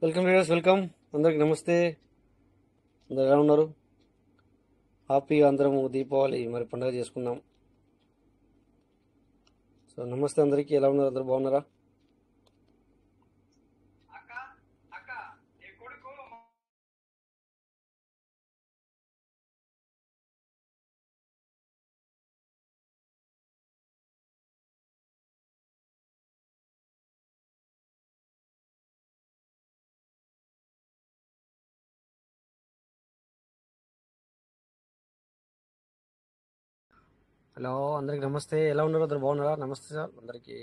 Welcome viewers, welcome. అందరికి నమస్తే. అందరు ఎలా ఉన్నారు? హ్యాపీగా అందరము దీపావళి మరి పండుగ చేసుకున్నాం. సో నమస్తే అందరికీ, ఎలా ఉన్నారు? అందరు బాగున్నారా? హలో, అందరికి నమస్తే. ఎలా ఉన్నారు? అందరు బాగున్నారా? నమస్తే సార్ అందరికీ.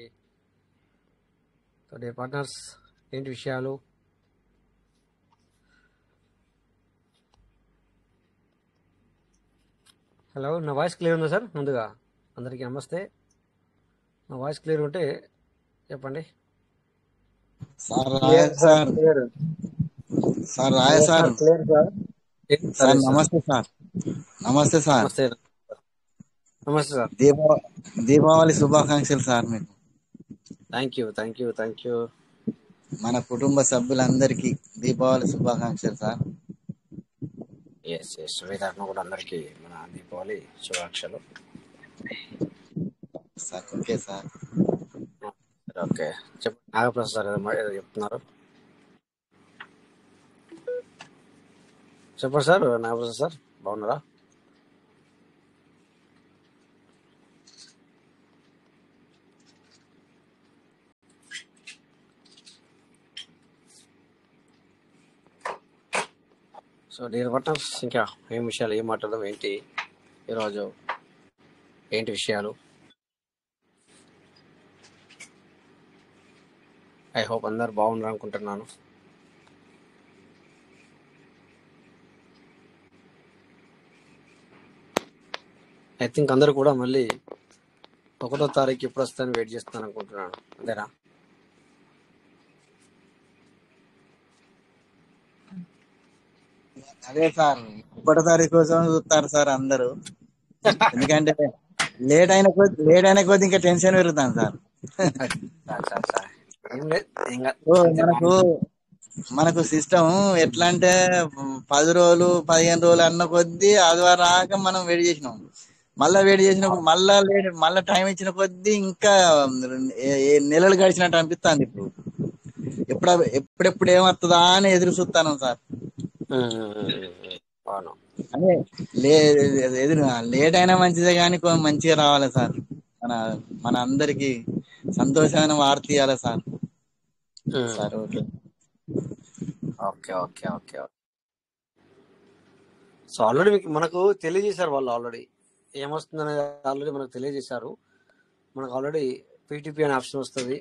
సో డే పార్ట్నర్స్, ఏంటి విషయాలు? హలో, నా వాయిస్ క్లియర్ ఉందా సార్? ముందుగా అందరికీ నమస్తే. నా వాయిస్ క్లియర్ ఉంటే చెప్పండి. సార్ రాయ clear sir, sir clear sir రాయ clear sir sir, clear sir. ఏంటి సార్? సార్ ఏంటి సార్? నమస్తే సార్. నమస్తే సార్. నమస్తే, నమస్తే సార్. దీపా దీపావళి శుభాకాంక్షలు సార్. మీకు thank you, thank you, thank you. మన కుటుంబ సభ్యులందరికీ దీపావళి శుభాకాంక్షలు సార్. ఎస్ ఎస్, వేదాత్మ కూడా అందరికీ మన దీపావళి శుభాకాంక్షలు. Sir okay sir. ఓకే, చెప్పండి. నాగప్రసాద్ సార్ ఏదో చెప్తున్నారు, చెప్పండి సార్. నాగప్రసాద్ సార్ బాగున్నారా? సో డియర్ పార్ట్నర్స్, ఇంకా ఏం విషయాలు, ఏం మాట్లాడదాం, ఏంటి ఈరోజు, ఏంటి విషయాలు? ఐ హోప్ అందరు బాగున్నారు అనుకుంటున్నాను. ఐ థింక్ అందరు కూడా మళ్ళీ 1వ తారీఖు ఎప్పుడు వస్తాను వెయిట్ చేస్తాను అనుకుంటున్నాను. అంతేనా? అదే సార్, 1వ తారీఖు కోసం చూస్తారు సార్ అందరూ. ఎందుకంటే లేట్ అయిన కొద్ది ఇంకా టెన్షన్ పెరుగుతాను సార్. సార్ సార్ సార్ ఏం లేదు, ఏం కాదు. ఓ, అంతే బాగుంటుంది. మనకు సిస్టమ్ ఎట్లా అంటే 10 రోజులు 15 రోజులు అన్న కొద్దీ ఆదివారం రాక మనం వెయిట్ చేసినాం. మళ్ళా వెయిట్ చేసినప్పుడు మళ్ళా టైం ఇచ్చిన కొద్దీ ఇంకా నెలలు గడిచినట్టు అనిపిస్తుంది. ఎప్పుడెప్పుడు ఏమవుతుందా అని ఎదురు చూస్తాను సార్. అవును. అదే ఎదురు లేట్ అయినా మంచిదే కానీ మంచిగా రావాలి సార్. మన మన అందరికి సంతోషమైన వార్త ఇవ్వాలి sir. Sir okay. Okay okay okay. So already మనకు తెలియజేశారు వాళ్ళు. ఆల్రెడీ ఏమొస్తుందనేది ఆల్రెడీ మనకు తెలియజేశారు. మనకు ఆల్రెడీ పీటీపీ అనే ఆప్షన్ వస్తుంది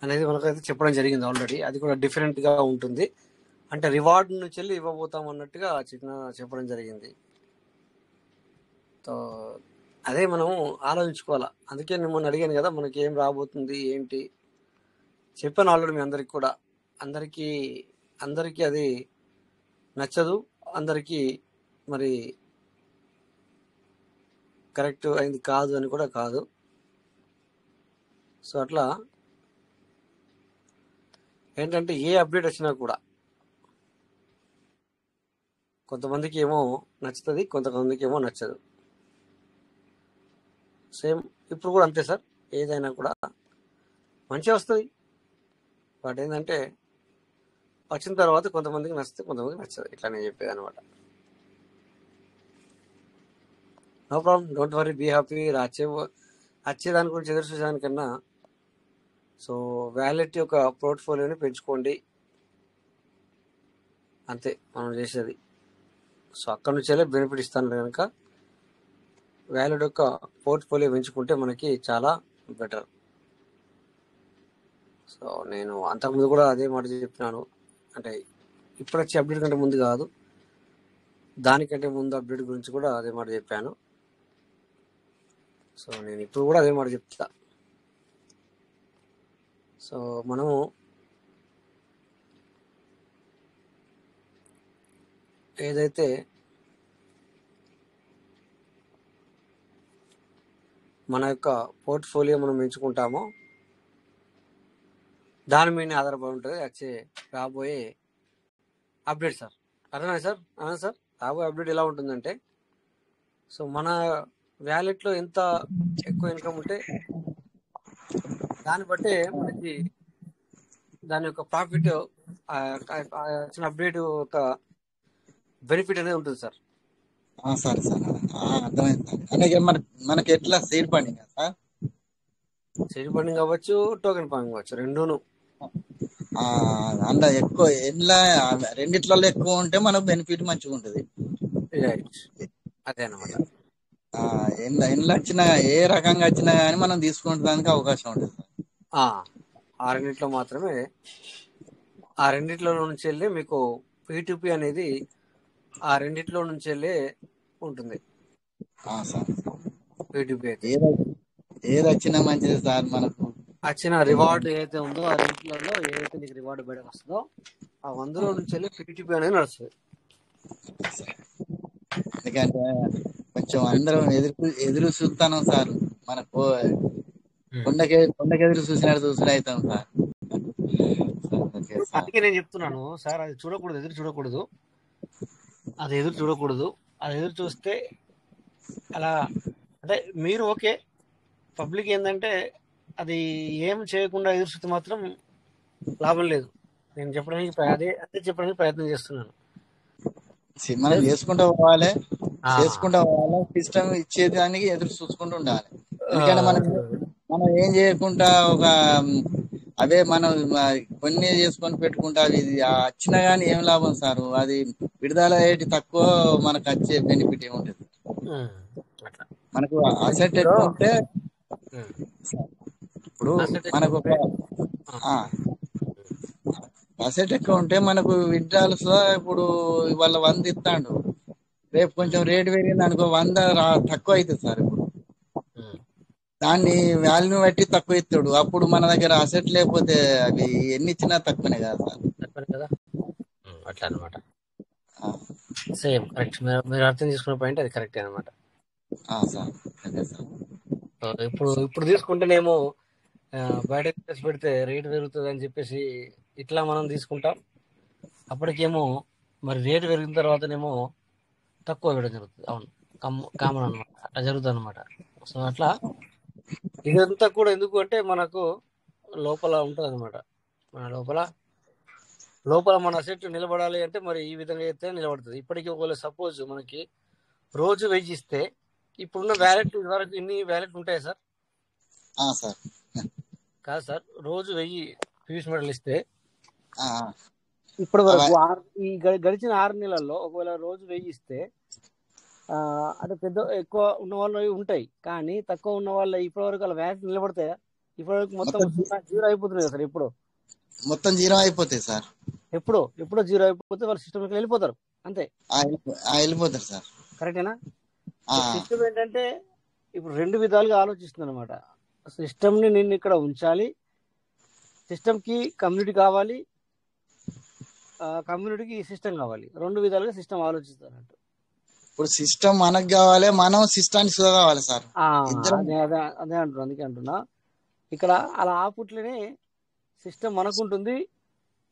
అనేది మనకైతే చెప్పడం జరిగింది ఆల్రెడీ. అది కూడా డిఫరెంట్గా ఉంటుంది. అంటే రివార్డ్ నుంచి వెళ్ళి ఇవ్వబోతాం అన్నట్టుగా చెప్పడం జరిగింది. సో అదే మనం ఆలోచించుకోవాలా. అందుకే నేను మొన్న అడిగాను కదా, మనకి ఏం రాబోతుంది ఏంటి చెప్పాను ఆల్రెడీ మీ అందరికి కూడా. అందరికీ అది నచ్చదు, అందరికీ మరి కరెక్ట్ అయింది కాదు అని కూడా కాదు. సో అట్లా ఏంటంటే ఏ అప్డేట్ వచ్చినా కూడా కొంతమందికి ఏమో నచ్చుతుంది, కొంతమందికి ఏమో నచ్చదు. సేమ్ ఇప్పుడు కూడా అంతే సార్. ఏదైనా కూడా మంచిగా వస్తుంది, బట్ ఏంటంటే వచ్చిన తర్వాత కొంతమందికి నచ్చితే కొంతమందికి నచ్చదు. ఇట్లా నేను చెప్పేది అనమాట. No problem, don't worry, be happy. వచ్చే దాని గురించి ఎదురు చూసేదానికన్నా సో వ్యాలెట్ యొక్క పోర్ట్ఫోలియోని పెంచుకోండి, అంతే మనం చేసేది. సో అక్కడ నుంచి వెళ్ళి బెనిఫిట్ ఇస్తాను కనుక వ్యాలెట్ యొక్క పోర్ట్ఫోలియో పెంచుకుంటే మనకి చాలా బెటర్. సో నేను అంతకుముందు కూడా అదే మాట చెప్పినాను. అంటే ఇప్పుడు వచ్చే అప్డేట్ కంటే ముందు కాదు, దానికంటే ముందు అప్డేట్ గురించి కూడా అదే మాట చెప్పాను. సో నేను ఇప్పుడు కూడా అదే మాట చెప్తా. సో మనము ఏదైతే మన యొక్క పోర్ట్ఫోలియో మనం ఎంచుకుంటామో దాని మీద ఆధారపడి ఉంటుంది వచ్చే రాబోయే అప్డేట్ సార్. అర్థమైంది సార్? సార్ రాబోయే అప్డేట్ ఎలా ఉంటుందంటే, సో మన వ్యాలెట్లో ఎంత ఎక్కువ ఇన్కమ్ ఉంటే దాన్ని బట్టే మనకి దాని యొక్క ప్రాఫిట్ వచ్చిన అప్డేట్ ఒక బెనిఫిట్ అనేది ఉంటుంది సార్. సరే సార్, అర్థమైంది సార్. అంటే మనకి ఎట్లా seed funding sir? Seed funding అవ్వచ్చు, టోకెన్ ఫండింగ్ అవ్వచ్చు, రెండూను. అందులో ఎక్కువ రెండిట్లలో ఎక్కువ ఉంటే మనకు బెనిఫిట్ మంచిగా ఉంటుంది. అదే అనమాట. ఎన్ని వచ్చినా ఏ రకంగా వచ్చినా కానీ మనం తీసుకుంటానికి అవకాశం ఉంటుంది సార్. ఆ రెండిట్లో మాత్రమే, ఆ రెండిట్లో నుంచి వెళ్ళి మీకు P2P అనేది ఆ రెండిట్లో నుంచి వెళ్ళి ఉంటుంది సార్. P2P అయితే ఏది వచ్చినా మంచిది సార్. మనకు వచ్చిన రివార్డ్ ఏదైతే ఉందో ఆ రెండిట్లలో ఏదైతే నీకు రివార్డ్ బయటకు వస్తుందో ఆ 100 నుంచి వెళ్ళి P2P అనేది నడుస్తుంది. ఎందుకంటే కొంచెం అందరం ఎదురు చూస్తాను సార్. మనకు కొండకెదురు చూసినట్టు అవుతాం సార్. అందుకే నేను చెప్తున్నాను సార్, అది చూడకూడదు, ఎదురు చూడకూడదు, అది ఎదురు చూడకూడదు. అది ఎదురు చూస్తే అలా అంటే మీరు ఓకే, పబ్లిక్ ఏంటంటే అది ఏం చేయకుండా ఎదురు చూస్తే మాత్రం లాభం లేదు. నేను చెప్పడానికి అదే చెప్పడానికి ప్రయత్నం చేస్తున్నాను. మనం చేసుకుంటూ పోవాలి, సిస్టమ్ ఇచ్చేదానికి ఎదురు చూసుకుంటూ ఉండాలి. ఎందుకంటే మనం ఏం చేయకుండా అవే మనం కొన్ని చేసుకొని పెట్టుకుంటా అది వచ్చినా గానీ ఏం లాభం సార్? అది విడుదల అయ్యేటి తక్కువ, మనకు వచ్చే బెనిఫిట్ ఏముంటది? మనకు అసెట్ ఎక్కువ ఉంటే, ఇప్పుడు మనకు అసెట్ ఎక్కువ ఉంటే మనకు విడ్రాల్స్ ఇప్పుడు ఇవాళ 100 ఇస్తాడు, రేపు కొంచెం రేటు పెరిగింది అనుకో 100 తక్కువ అవుతుంది సార్. ఇప్పుడు దాన్ని వాల్యూ బట్టి తక్కువ ఇస్తాడు. అప్పుడు మన దగ్గర అసెట్ లేకపోతే అవి ఎన్ని ఇచ్చినా తక్కువనే కదా సార్? తక్కువనే కదా, అట్లా అనమాట. సేమ్ కరెక్ట్, మీరు అర్థం చేసుకున్న పాయింట్ అది కరెక్ట్ అనమాట సార్. అదే సార్. ఇప్పుడు తీసుకుంటేనేమో బయట పెడితే రేటు పెరుగుతుంది అని చెప్పేసి ఇట్లా మనం తీసుకుంటాం. అప్పటికేమో మరి రేటు పెరిగిన తర్వాతనేమో తక్కువ ఇవ్వడం జరుగుతుంది. అవును, కామన్ అనమాట, అట్లా జరుగుతుంది అనమాట. సో అట్లా ఇదంతా కూడా ఎందుకు అంటే మనకు లోపల ఉంటుంది అనమాట. మన లోపల మన అసెట్ నిలబడాలి అంటే మరి ఈ విధంగా అయితే నిలబడుతుంది. ఇప్పటికీ ఒకవేళ సపోజ్ మనకి రోజు వెయ్యి ఇస్తే ఇప్పుడున్న వ్యాలెట్ వరకు ఇన్ని వ్యాలెట్ ఉంటాయి సార్? సార్ కాదు సార్, రోజు 1000 పీస్ మెడల్ ఇస్తే ఇప్పటి వరకు ఈ గడిచిన 6 నెలల్లో ఒకవేళ రోజు 1000 ఇస్తే అంటే ఎక్కువ ఉన్న వాళ్ళు ఉంటాయి, కానీ తక్కువ ఉన్న వాళ్ళు ఇప్పటి వరకు వాళ్ళ వ్యాలెట్ నిలబడతాయా? ఇప్పటి వరకు మొత్తం జీరో అయిపోతుంది కదా సార్. ఇప్పుడు మొత్తం జీరో అయిపోతాయి సార్. ఎప్పుడో జీరో అయిపోతే వాళ్ళ సిస్టమ్కి వెళ్ళిపోతారు, అంతే వెళ్ళిపోతారు సార్. కరెక్టేనా? సిస్టమ్ ఏంటంటే ఇప్పుడు 2 విధాలుగా ఆలోచిస్తుంది అనమాట. సిస్టమ్ని నేను ఇక్కడ ఉంచాలి, సిస్టమ్కి కమ్యూనిటీ కావాలి, కమ్యూనిటీకి సిస్టమ్ కావాలి. 2 విధాలుగా సిస్టమ్ ఆలోచిస్తారంట. ఇప్పుడు సిస్టమ్ మనకు కావాలి, మనం సిస్టానికి సుధా కావాలి సార్. అదే అంటున్నా, అందుకే అంటున్నా. ఇక్కడ అలా ఆపుట్లనే సిస్టమ్ మనకుంటుంది,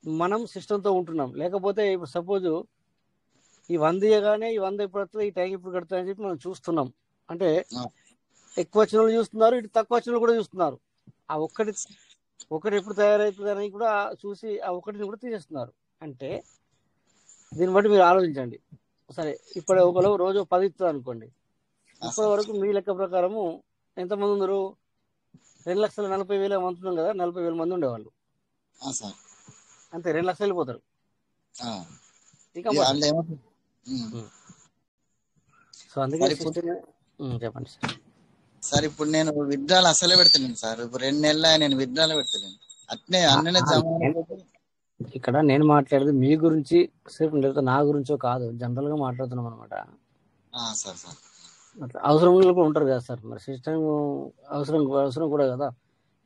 మనం సిస్టంతో ఉంటున్నాం. లేకపోతే ఇప్పుడు సపోజ్ ఈ 100 ఇవ్వగానే ఈ 100 ఎప్పుడు వస్తుంది, ఈ టైం ఇప్పుడు కడుతుంది అని చెప్పి మనం చూస్తున్నాం. అంటే ఎక్కువ వచ్చిన వాళ్ళు చూస్తున్నారు, ఇటు తక్కువ వచ్చిన వాళ్ళు కూడా చూస్తున్నారు. ఆ ఒకటి ఎప్పుడు తయారవుతుంది అని కూడా చూసి ఆ ఒకటిని కూడా తీసేస్తున్నారు. అంటే దీన్ని బట్టి మీరు ఆలోచించండి. సరే, ఇప్పుడు ఒకరు రోజు 10 ఇస్తుంది అనుకోండి, ఇప్పటి వరకు మీ లెక్క ప్రకారము ఎంతమంది ఉన్నారు? 2,40,000 మంది ఉన్నాం కదా, 40,000 మంది ఉండేవాళ్ళు అంతే. 2 లక్షలు వెళ్ళిపోతారు. సో అందుకే చెప్పండి సార్. సార్ ఇప్పుడు నేను విత్డ్రాల్ అసలే పెడతలేను సార్. ఇప్పుడు 2 నెలలు నేను విత్డ్రాల్ పెడతలేను. అట్నే అన్ననే ఇక్కడ నేను మాట్లాడేది మీ గురించి సేపు, లేదా నా గురించో కాదు, జనరల్ గా మాట్లాడుతున్నాం అనమాట. అవసరం కూడా ఉంటారు కదా సార్, మరి సిస్టమ్ అవసరం కూడా కదా.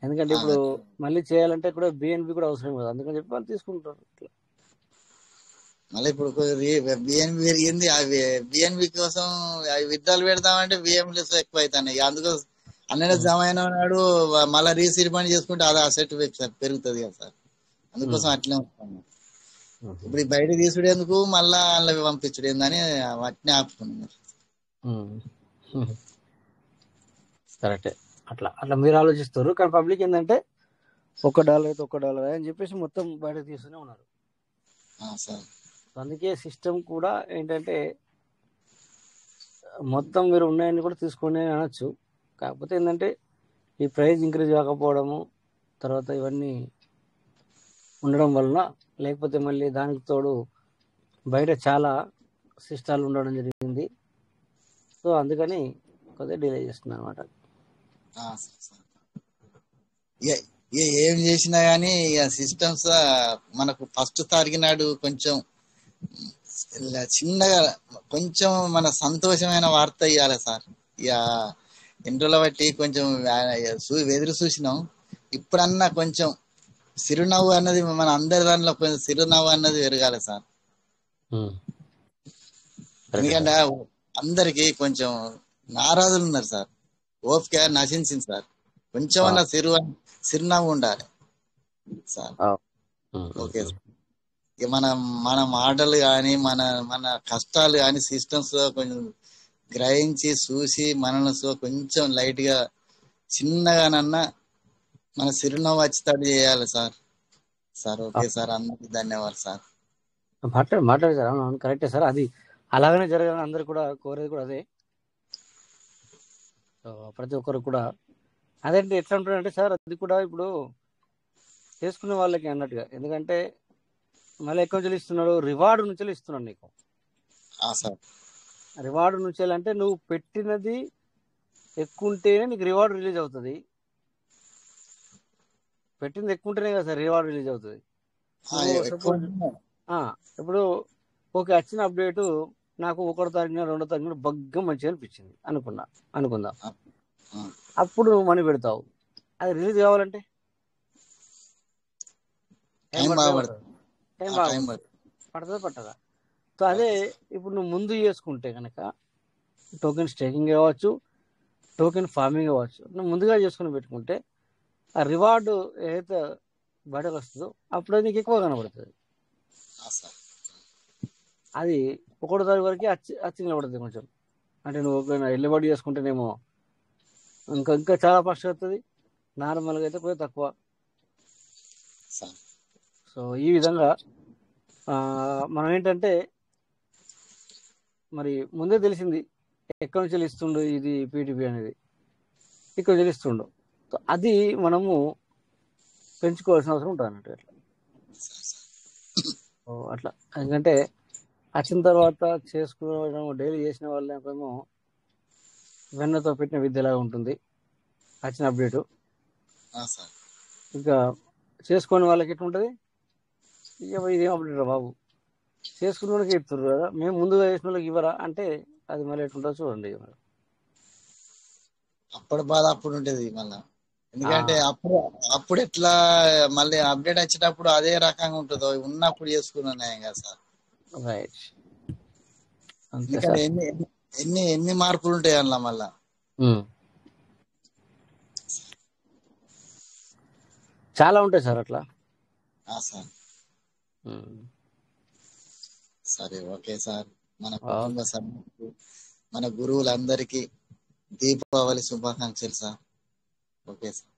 ఎందుకంటే ఇప్పుడు మళ్ళీ చేయాలంటే కూడా బిఎన్బి కూడా అవసరం కదా, అందుకని చెప్పి వాళ్ళు తీసుకుంటారు. ఇట్లా మళ్ళీ ఇప్పుడు బిఎన్బి పెరిగింది, బిఎన్బి కోసం విత్డ్రాల్ పెడతామంటే బిఎన్బి ఎక్కువ అవుతాయి. అందుకోసం అన్ననే జమ అయిన నాడు మళ్ళీ రీసీడ్ పని చేసుకుంటే అది అసెట్ పెరుగుతుంది కదా సార్. అందుకోసం ఉమ్, అట్లే ఉంటాను. ఉమ్, ఇప్పుడు ఈ బయట తీసుడేందుకు మళ్ళా వాళ్ళవి పంపించుడు ఏందని వాటిని ఆపుకున్నాను. ఉమ్, ఉమ్. కరెక్టే. అట్లా అట్లా మీరు ఆలోచిస్తారు, కానీ పబ్లిక్ ఏంటంటే $1 అయితే $1 అని చెప్పేసి మొత్తం బయట తీస్తూనే ఉన్నారు. సార్ అందుకే సిస్టమ్ కూడా ఏంటంటే మొత్తం మీరు ఉన్నాయని కూడా తీసుకోండి అని అనొచ్చు. కాకపోతే ఏంటంటే ఈ ప్రైస్ ఇంక్రీజ్ కాకపోవడము, తర్వాత ఇవన్నీ ఉండడం వలన, లేకపోతే మళ్ళీ దానికి తోడు బయట చాలా సిస్టాలు ఉండడం జరిగింది. సో అందుకని కొద్దిగా డిలే చేస్తున్నాను అనమాట. సార్ ఏం చేసినా గానీ ఇక సిస్టమ్స్ మనకు ఫస్ట్ తారీఖు నాడు కొంచెం చిన్నగా కొంచెం మన సంతోషమైన వార్త ఇవ్వాలి సార్. ఇక ఇంట్లో బట్టి కొంచెం ఎదురు చూసినాం. ఇప్పుడన్నా కొంచెం చిరునవ్వు అన్నది మన అందరి దాంట్లో కొంచెం చిరునవ్వు అన్నది పెరగాలి సార్. ఎందుకంటే అందరికి కొంచెం నారాజులు ఉన్నారు సార్. ఓపిక నశించింది సార్. కొంచెం అన్న చిరునవ్వు ఉండాలి సార్. Okay sir. ఇక మన మాటలు కానీ మన మన కష్టాలు కానీ సిస్టమ్స్ కొంచెం గ్రహించి చూసి మనల్ని కొంచెం లైట్ గా చిన్నగానన్నా మన చిరునవ్వు వచ్చేటట్టు చేయాలి సార్. సార్ ఓకే సార్, అందరికి ధన్యవాదాలు సార్. మాట్లాడు సార్. అవును కరెక్టే సార్. అది అలాగనే జరగాలని అందరు కూడా కోరేది కూడా అదే. ప్రతి ఒక్కరు కూడా అదేంటి ఎట్లా ఉంటుందంటే సార్, అది కూడా ఇప్పుడు చేసుకునే వాళ్ళకి అన్నట్టుగా, ఎందుకంటే మళ్ళీ ఎక్కువ నుంచి ఇస్తున్నాడు, రివార్డు నుంచి ఇస్తున్నాడు నీకు. సార్ రివార్డు నుంచి అంటే నువ్వు పెట్టినది ఎక్కువ ఉంటేనే నీకు రివార్డు రిలీజ్ అవుతుంది. పెట్టింది ఎక్కువ ఉంటేనే కదా సార్ రివార్డు రిలీజ్ అవుతుంది. సపోజ్ ఇప్పుడు ఓకే వచ్చిన అప్డేటు నాకు 1వ తారీఖున 2వ తారీఖున బగ్గా మంచిగా అనిపించింది అనుకుందాం. అప్పుడు నువ్వు మనీ పెడతావు. అది రిలీజ్ కావాలంటే టైం పడుతుందా పట్టదా? సో అదే ఇప్పుడు నువ్వు ముందు చేసుకుంటే కనుక టోకెన్ స్టేకింగ్ కావచ్చు, టోకెన్ ఫార్మింగ్ కావచ్చు, నువ్వు ముందుగా చేసుకుని పెట్టుకుంటే ఆ రివార్డు ఏదైతే బయటకు వస్తుందో అప్పుడు నీకు ఎక్కువ కనబడుతుంది. అది 1వ తారీఖు వరకు అచ్చి నిలబడుతుంది కొంచెం. అంటే నువ్వు ఎల్లుబడి చేసుకుంటేనేమో ఇంకా చాలా ఫస్ట్ వస్తుంది, నార్మల్గా అయితే కొంచెం తక్కువ. సో ఈ విధంగా మనం ఏంటంటే మరి ముందే తెలిసింది ఎక్కడి నుంచి ఇస్తుండు ఇది పీటీపీ అనేది, ఇక్కడ తెలుస్తుండు. అది మనము పెంచుకోవాల్సిన అవసరం ఉంటుంది అన్నట్టు. అట్లా ఎందుకంటే వచ్చిన తర్వాత చేసుకోవడం డైలీ చేసిన వాళ్ళేమో వెన్నతో పెట్టిన విద్యలాగా ఉంటుంది వచ్చిన అప్డేటు. ఇంకా చేసుకునే వాళ్ళకి ఎట్లుంటుంది, ఇదేం అప్డేట్ రా బాబు, చేసుకునే వాళ్ళకి చెప్తున్నారు కదా, మేము ముందుగా చేసిన వాళ్ళకి ఇవ్వరా అంటే అది మళ్ళీ ఎట్లుంటుందో చూడండి. అప్పుడు బాధ అప్పుడు ఉంటుంది మళ్ళా. ఎందుకంటే అప్పుడు ఎట్లా మళ్ళీ అప్డేట్ వచ్చేటప్పుడు అదే రకంగా ఉంటుందో ఉన్నప్పుడు చేసుకున్నాను కదా సార్. రైట్. ఎందుకంటే ఎన్ని మార్పులు ఉంటాయి అందులో మళ్ళా. చాలా ఉంటాయి సార్ అట్లా. సార్ సరే ఓకే సార్. మన కుటుంబ సభ్యులకు మన గురువులందరికీ దీపావళి శుభాకాంక్షలు sir. Okay sir.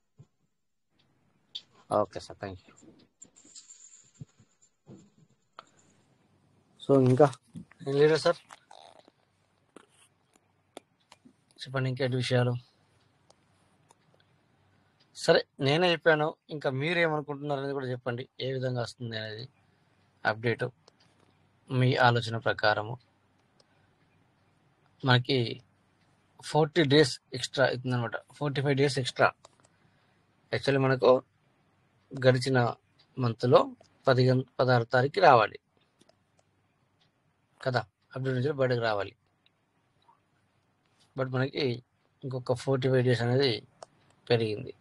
Okay sir, thank you. So ఇంకా ఏం లేదు సార్, చెప్పండి ఇంకేంటి విషయాలు. సరే నేనే చెప్పాను, ఇంకా మీరేమనుకుంటున్నారు అనేది కూడా చెప్పండి. ఏ విధంగా వస్తుంది అనేది అప్డేటు మీ ఆలోచన ప్రకారము. మనకి 40 days ఎక్స్ట్రా అవుతుంది అనమాట, 45 days ఎక్స్ట్రా. యాక్చువల్లీ మనకు గడిచిన మంత్లో 16వ తారీఖుకి రావాలి కదా, అప్డేట్ నుంచి బయటకు రావాలి. బట్ మనకి ఇంకొక 45 days అనేది పెరిగింది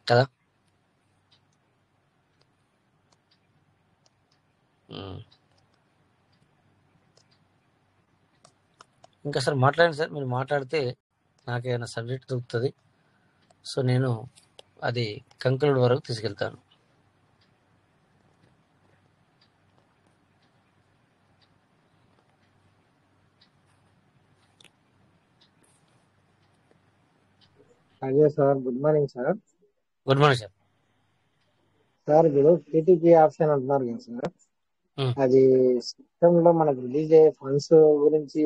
కదా. ఇంకా సార్ మాట్లాడండి సార్, మీరు మాట్లాడితే నాకేమైనా సబ్జెక్ట్ దొరుకుతుంది. సో నేను అది కంక్లూడ్ వరకు తీసుకెళ్తాను. అదే sir, good morning sir. Good morning sir. Sir ఇప్పుడు పీటీపీ ఆప్షన్ అంటున్నారు కదా సార్, ఉమ్. అది సిస్టమ్ లో మనకు రిలీజ్ అయ్యే ఫండ్స్ గురించి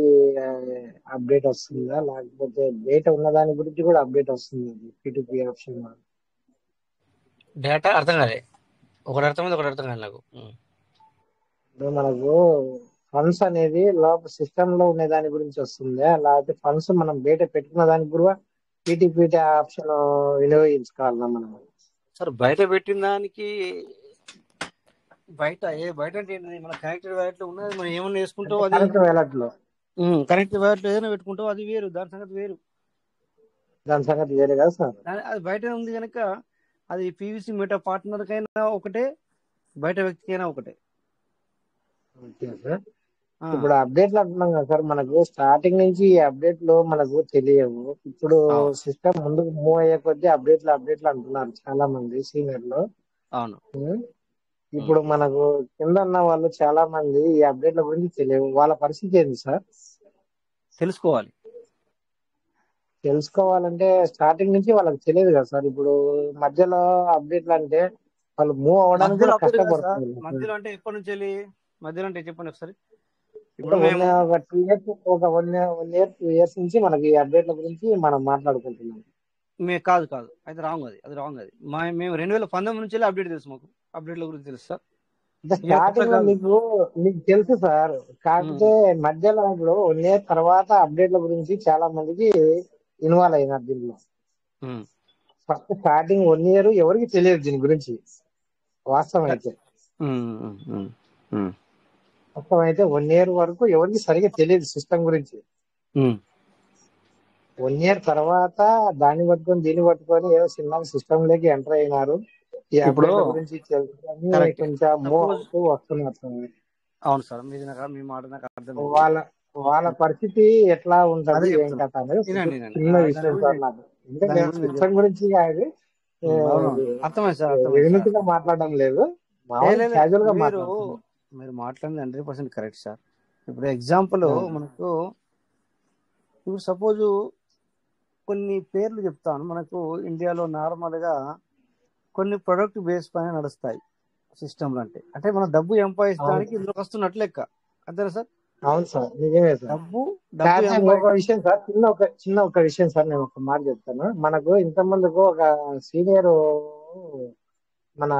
అప్డేట్ వస్తుందా, లేకపోతే డేటా ఉన్న దాని గురించి కూడా అప్డేట్ వస్తుంది పీటీపీ ఆప్షన్? డేటా అర్థం కాలే, ఒకటి అర్థమైంది ఒకటి అర్థం కాదు నాకు. ఇప్పుడు మనకు ఫండ్స్ అనేది లోపల సిస్టమ్ లో ఉన్న దాని గురించి వస్తుందా, లేకపోతే ఫండ్స్ మనం బయట పెట్టుకున్న దానికి కూడా పీటీపీ ఆప్షన్ వినియోగించుకోవాలన్నా మనం? సార్ బయట పెట్టిన దానికి బయట అంటే ఏంటి, మన కనెక్టెడ్ వ్యాలెట్ లో ఉన్నది మనం ఏమన్నా వేసుకుంటావు, అది కరెక్ట్ వ్యాలెట్ లో కనెక్టెడ్ వ్యాలెట్ లో ఏదైనా పెట్టుకుంటావు, అది వేరు, దాని సంగతి వేరు. దాని సంగతి వేరే కదా సార్. అది బయట ఉంది కనుక అది పీవీసీ మెటా పార్ట్నర్ కైనా ఒకటే, బయట వ్యక్తికైనా ఒకటే. Okay sir. ఇప్పుడు అప్డేట్లు అంటున్నాం కదా సార్, మనకు స్టార్టింగ్ నుంచి ఈ అప్డేట్లు మనకు తెలియవు. ఇప్పుడు సిస్టమ్ ముందుకు మూవ్ అయ్యే కొద్దీ అప్డేట్లు అంటున్నారు చాలా మంది సీనియర్లు. అవును. ఇప్పుడు మనకు కింద ఉన్న వాళ్ళు చాలా మంది ఈ అప్డేట్ల గురించి తెలియవు. వాళ్ళ పరిస్థితి ఏంటి సార్? తెలుసుకోవాలంటే స్టార్టింగ్ నుంచి వాళ్ళకి తెలియదు కదా సార్. ఇప్పుడు మధ్యలో అప్డేట్లు అంటే వాళ్ళు మూవ్ అవ్వడానికి కూడా కష్టపడుతున్నారు. మధ్యలో అంటే ఎప్పటి నుంచి వెళ్ళి మధ్యలో అంటే చెప్పండి ఒకసారి. ఇప్పుడు ఒక 2 years, ఒక 1 year 2 years నుంచి మనకి అప్డేట్ల గురించి మనం మాట్లాడుకుంటున్నాం. కాదు అయితే రాంగ్, అది రాంగ్. అది మేము 2019 నుంచి అప్డేట్ తెలుసు, మాకు అప్డేట్ల గురించి తెలుసు సార్. స్టార్టింగ్ లో మీకు తెలుసు సార్, కాకపోతే మధ్యలో ఇప్పుడు 1 year తర్వాత అప్డేట్ల గురించి చాలా మందికి ఇన్వాల్వ్ అయినారు దీనిలో. ఫస్ట్ స్టార్టింగ్ 1 year ఎవరికి తెలియదు దీని గురించి. వాస్తవం అయితే 1 year వరకు ఎవరికి సరిగా తెలియదు సిస్టమ్ గురించి. 1 year తర్వాత దాన్ని పట్టుకొని దీన్ని పట్టుకొని ఏదో సినిమా సిస్టమ్ లోకి ఎంటర్ అయినారు. ఈ అప్డేట్ల గురించి తెలుసుకొని కొంచెం మూవ్ అవుతూ వస్తున్నారు. అవును సార్, మీ మాట నాకు అర్థం. వాళ్ళ పరిస్థితి ఎట్లా ఉంటది, ఏం కథ అనేది చిన్న విషయం సార్ నాకు. ఎందుకంటే సిస్టమ్ గురించి కాదు, వినతిగా మాట్లాడడం లేదు, క్యాజువల్ గా మాట్లాడుతున్నాం. మీరు మాట్లాడింది 100% కరెక్ట్ సార్. ఇప్పుడు ఎగ్జాంపుల్ మనకు, ఇప్పుడు సపోజ్ కొన్ని పేర్లు చెప్తాను. మనకు ఇండియాలో నార్మల్ గా కొన్ని ప్రొడక్ట్ బేస్ పైన నడుస్తాయి సిస్టమ్లు. అంటే మన డబ్బు సంపాదించడానికి ఇందులోకి వస్తున్నట్లు లెక్క, అంతేనా సార్? అవును సార్, నిజమే సార్. డబ్బు ఒక విషయం సార్, చిన్న ఒక విషయం సార్, నేను ఒక మాట చెప్తాను. మనకు ఇంత ముందుకు ఒక సీనియర్, మన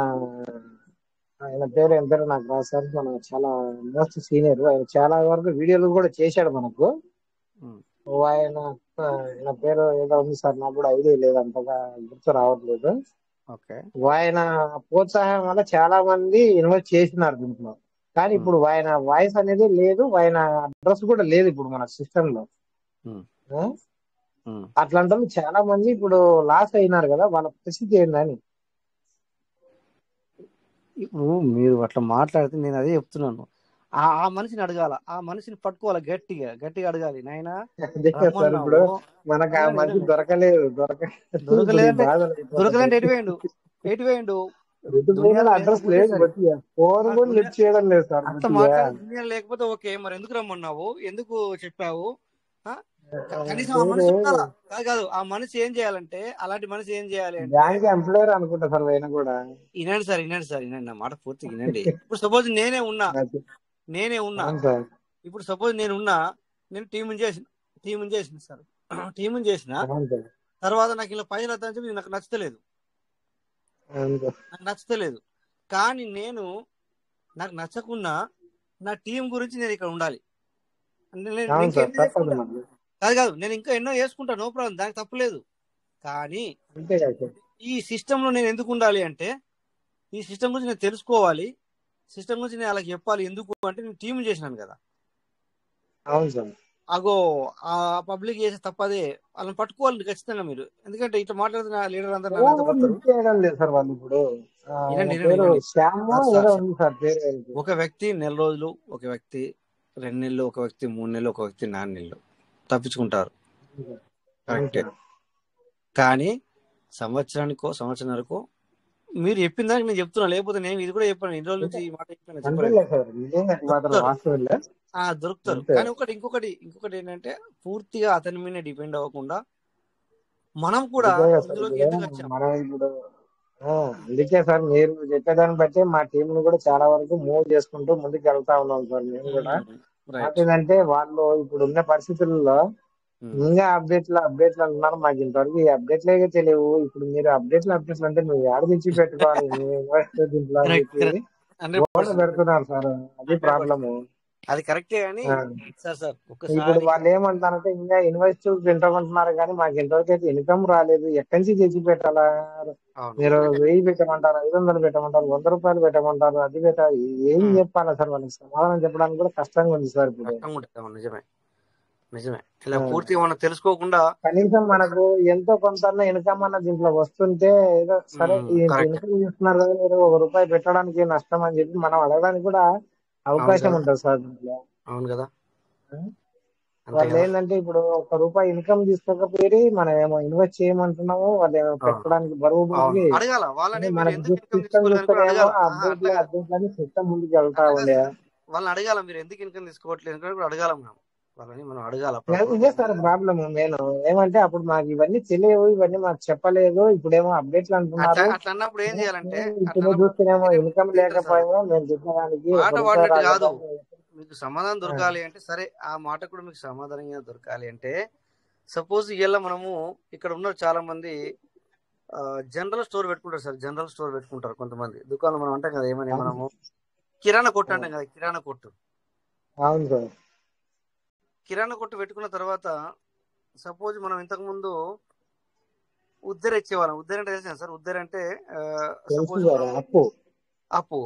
ఆయన పేరు ఏం పేరు నాకు రాదు సార్, మన చాలా మోస్ట్ సీనియర్, ఆయన చాలా వరకు వీడియోలు కూడా చేశాడు మనకు. ఆయన పేరు ఏదో ఉంది సార్, నాకు కూడా ఐడియా లేదు, అంతగా గుర్తు రావట్లేదు. ఆయన ప్రోత్సాహం వల్ల చాలా మంది ఇన్వెస్ట్ చేసినారు దీంట్లో. కానీ ఇప్పుడు ఆయన వాయిస్ అనేది లేదు, ఆయన అడ్రస్ కూడా లేదు ఇప్పుడు మన సిస్టమ్ లో. అట్లాంటి వాళ్ళు చాలా మంది ఇప్పుడు లాస్ అయినారు కదా, వాళ్ళ పరిస్థితి ఏందని. ఇప్పుడు మీరు అట్లా మాట్లాడితే నేను అదే చెప్తున్నాను. ఆ మనిషిని అడగాల, ఆ మనిషిని పట్టుకోవాలి, గట్టిగా అడగాలి. నాయనా ఇప్పుడు మనకు ఆ మనిషి దొరకలేదు, దొరకలేదంటే ఎటు వేయండు అడ్రస్ లేదు, ఫోన్ కూడా లిఫ్ట్ చేయడం లేదు సార్. అంత మాట్లాడే లేకపోతే ఓకే, మరి ఎందుకు రమ్మన్నావు, ఎందుకు చెప్పావు? కనీసం ఆ మనిషి కాదు, ఆ మనిషి ఏం చేయాలంటే, అలాంటి మనిషి ఏం చేయాలి అంటే, బ్యాంక్ ఎంప్లాయర్ అనుకుంటా సార్ ఆయన కూడా. వినండి సార్, నా మాట పూర్తిగా వినండి. ఇప్పుడు సపోజ్ నేనే ఉన్నా, ఇప్పుడు సపోజ్ నేను టీముని చేసిన సార్, టీముని చేసిన తర్వాత నాకు ఇలా పైన చెప్పి నాకు నచ్చలేదు. కానీ నాకు నచ్చకున్నా నా టీం గురించి నేను ఇక్కడ ఉండాలి. కాదు, నేను ఇంకా ఎన్నో చేసుకుంటా, నో ప్రాబ్లం, దానికి తప్పులేదు. కానీ ఈ సిస్టమ్ లో నేను ఎందుకు ఉండాలి అంటే, ఈ సిస్టమ్ గురించి నేను తెలుసుకోవాలి, సిస్టమ్ గురించి నేను అలాగే చెప్పాలి. ఎందుకు అంటే నేను టీం చేసినాను కదా. అవును సార్. అగో ఆ పబ్లిక్ చేసే తప్పదే, వాళ్ళని పట్టుకోవాలి ఖచ్చితంగా మీరు. ఎందుకంటే ఇట్లా మాట్లాడుతున్న లీడర్ అందరూ ఒక వ్యక్తి 1 రోజులు, ఒక వ్యక్తి 2 నెలలు, ఒక వ్యక్తి 3 నెలలు, ఒక వ్యక్తి 4 నెలలు తప్పించుకుంటారు, కరెక్టే. కానీ సంవత్సరానికో సంవత్సరానికో మీరు చెప్పిన దానికి నేను చెప్తున్నా, లేకపోతే నేను ఇది కూడా చెప్పాను, ఇన్ని రోజుల నుంచి ఈ మాట చెప్పాను, చెప్పలేదు. అంతేలే సార్, నిజంగా అది మాత్రం దొరుకుతారు, వాస్తవంలే. దొరుకుతారు. అంతే. కానీ ఇంకొకటి ఏంటంటే పూర్తిగా అతని మీద డిపెండ్ అవ్వకుండా మనం కూడా అందుకే కదా సార్ ఇందులోకి ఇప్పుడు ఎందుకు వచ్చాం. మనం ఇప్పుడు అందుకే సార్ మీరు చెప్పేదాన్ని బట్టి మా టీం ను కూడా చాలా వరకు మూవ్ చేసుకుంటూ ముందుకు వెళ్తా ఉన్నాం సార్. మేము కూడా రైట్. ఏంటంటే వాళ్ళు ఇప్పుడు ఉన్న పరిస్థితుల్లో ఇంకా అప్డేట్లు అంటున్నారు. మాకు ఇంతవరకు ఈ అప్డేట్లే తెలియవు. ఇప్పుడు మీరు అప్డేట్లు అంటే నువ్వు ఏడ తెచ్చి పెట్టుకోవాలి మీ ఇన్వెస్ట్ దీంట్లో అని చెప్పి గోడ పెడుతున్నారు సార్. అది ప్రాబ్లము. అది కరెక్టే కానీ సార్ ఇప్పుడు ఒక్కసారి వాళ్ళు ఏమంటారంటే ఇంకా ఇన్వెస్ట్ పెట్టమంటున్నారు కానీ మాకు ఇంతవరకు అయితే ఇన్కమ్ రాలేదు, ఎక్కడి నుంచి తెచ్చి పెట్టాలా? మీరు 1000 పెట్టమంటారు, 500 పెట్టమంటారు, 100 రూపాయలు పెట్టమంటారు, అది ఏం చెప్పాలా సార్? వాళ్ళకి సమాధానం చెప్పడానికి కూడా కష్టంగా ఉంది సార్ ఇప్పుడు. నిజమే ఇలా పూర్తిగా మనం తెలుసుకోకుండా కనీసం మనకు ఎంతో కొంత ఇన్కమ్ అన్న దీంట్లో వస్తుంటే ఏదో సరే ఇన్కమ్ చేస్తున్నారు కదా మీరు 1 రూపాయి పెట్టడానికి నష్టం అని చెప్పి మనం అడగడానికి కూడా అవకాశం ఉంటుంది సార్ దీంట్లో. అవును కదా. వాళ్ళు ఏంటంటే ఇప్పుడు 1 రూపాయి ఇన్కమ్ తీసుకోకపోయి మనం ఏమో ఇన్వెస్ట్ చేయమంటున్నాము, వాళ్ళు ఏమో పెట్టడానికి బరువు మనకి సిస్టమ్ చూస్తేనేమో అప్డేట్లని సిస్టమ్ ముందుకు వెళ్తా ఉండే. వాళ్ళని అడగాల, మీరు ఎందుకు ఇన్కమ్ తీసుకోవట్లేదు అడగాల మనం అడగాల. ఇదే సార్ ప్రాబ్లమ్. నేను ఏమంటే అప్పుడు మాకు ఇవన్నీ తెలియవు, ఇవన్నీ మాకు చెప్పలేదు, ఇప్పుడేమో అప్డేట్లు అంటున్నారు. అట్లా అన్నప్పుడు ఏం చేయాలంటే ఇప్పుడు చూస్తేనేమో ఇన్కమ్ లేకపోయినా మేము చెప్పడానికి కాదు, మీకు సమాధానం దొరకాలి అంటే సరే ఆ మాట కూడా మీకు సమాధానంగా దొరకాలి అంటే సపోజ్ ఇలా మనము ఇక్కడ ఉన్న చాలా మంది జనరల్ స్టోర్ పెట్టుకుంటారు సార్. జనరల్ స్టోర్ పెట్టుకుంటారు కొంతమంది. దుకాణం మనం అంటాం కదా, ఏమని మనము కిరాణా కొట్టు అంటాం కదా, కిరాణా కొట్టు. అవును సార్. కిరాణా కొట్టు పెట్టుకున్న తర్వాత సపోజ్ మనం ఇంతకు ముందు ఉద్దెర ఇచ్చేవాళ్ళం. ఉద్దెర అంటే తెలిసిన సార్? ఉద్దెర అంటే సపోజ్ అప్పు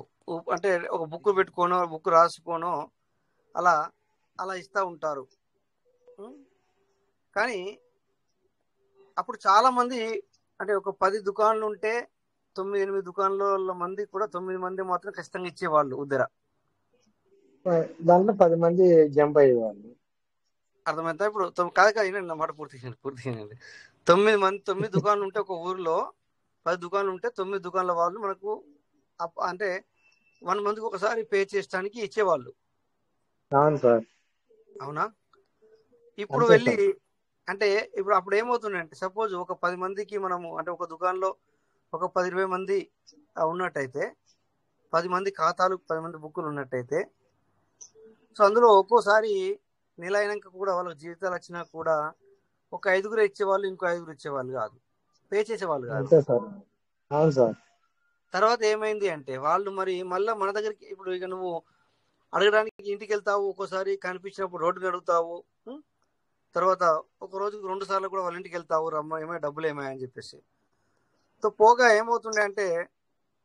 అంటే ఒక బుక్ పెట్టుకోనో బుక్ రాసుకోనో అలా ఇస్తూ ఉంటారు. కానీ అప్పుడు చాలా మంది అంటే ఒక 10 దుకాణాలు ఉంటే 9-8 దుకాణాల మంది కూడా 9 మంది మాత్రం ఖచ్చితంగా ఇచ్చేవాళ్ళు ఉద్దెర. దాంట్లో 10 మంది జంప్ అయ్యేవాళ్ళు. అర్థమైందా? ఇప్పుడు కాదు నా మాట పూర్తిగా 9 దుకాణాలు ఉంటే ఒక ఊర్లో 10 దుకాణాలు ఉంటే 9 దుకాణాల వాళ్ళు మనకు అంటే 1 మందికి ఒకసారి పే చేయడానికి ఇచ్చేవాళ్ళు. అవును సార్. అవునా? ఇప్పుడు వెళ్ళి అంటే ఇప్పుడు అప్పుడు ఏమవుతుందంటే సపోజ్ ఒక 10 మందికి మనము అంటే ఒక దుకాణంలో ఒక 10-20 మంది ఉన్నట్టయితే 10 మంది ఖాతాలు 10 మంది బుక్కులు ఉన్నట్టయితే సో అందులో ఒక్కోసారి నెల అయినాక కూడా వాళ్ళకి జీవితాలు వచ్చినా కూడా ఒక 5గురు ఇచ్చేవాళ్ళు, ఇంకో 5గురు ఇచ్చేవాళ్ళు కాదు, పే చేసేవాళ్ళు కాదు. తర్వాత ఏమైంది అంటే వాళ్ళు మళ్ళీ మన దగ్గరికి ఇప్పుడు ఇక నువ్వు అడగడానికి ఇంటికి వెళ్తావు, ఒక్కోసారి కనిపించినప్పుడు రోడ్డుని అడుగుతావు, తర్వాత ఒక రోజుకు 2 సార్లు కూడా వాళ్ళ ఇంటికి వెళ్తావు, రమ్మ ఏమైనా డబ్బులు ఏమాయని అని చెప్పేసి. సో పోగా ఏమవుతుండే అంటే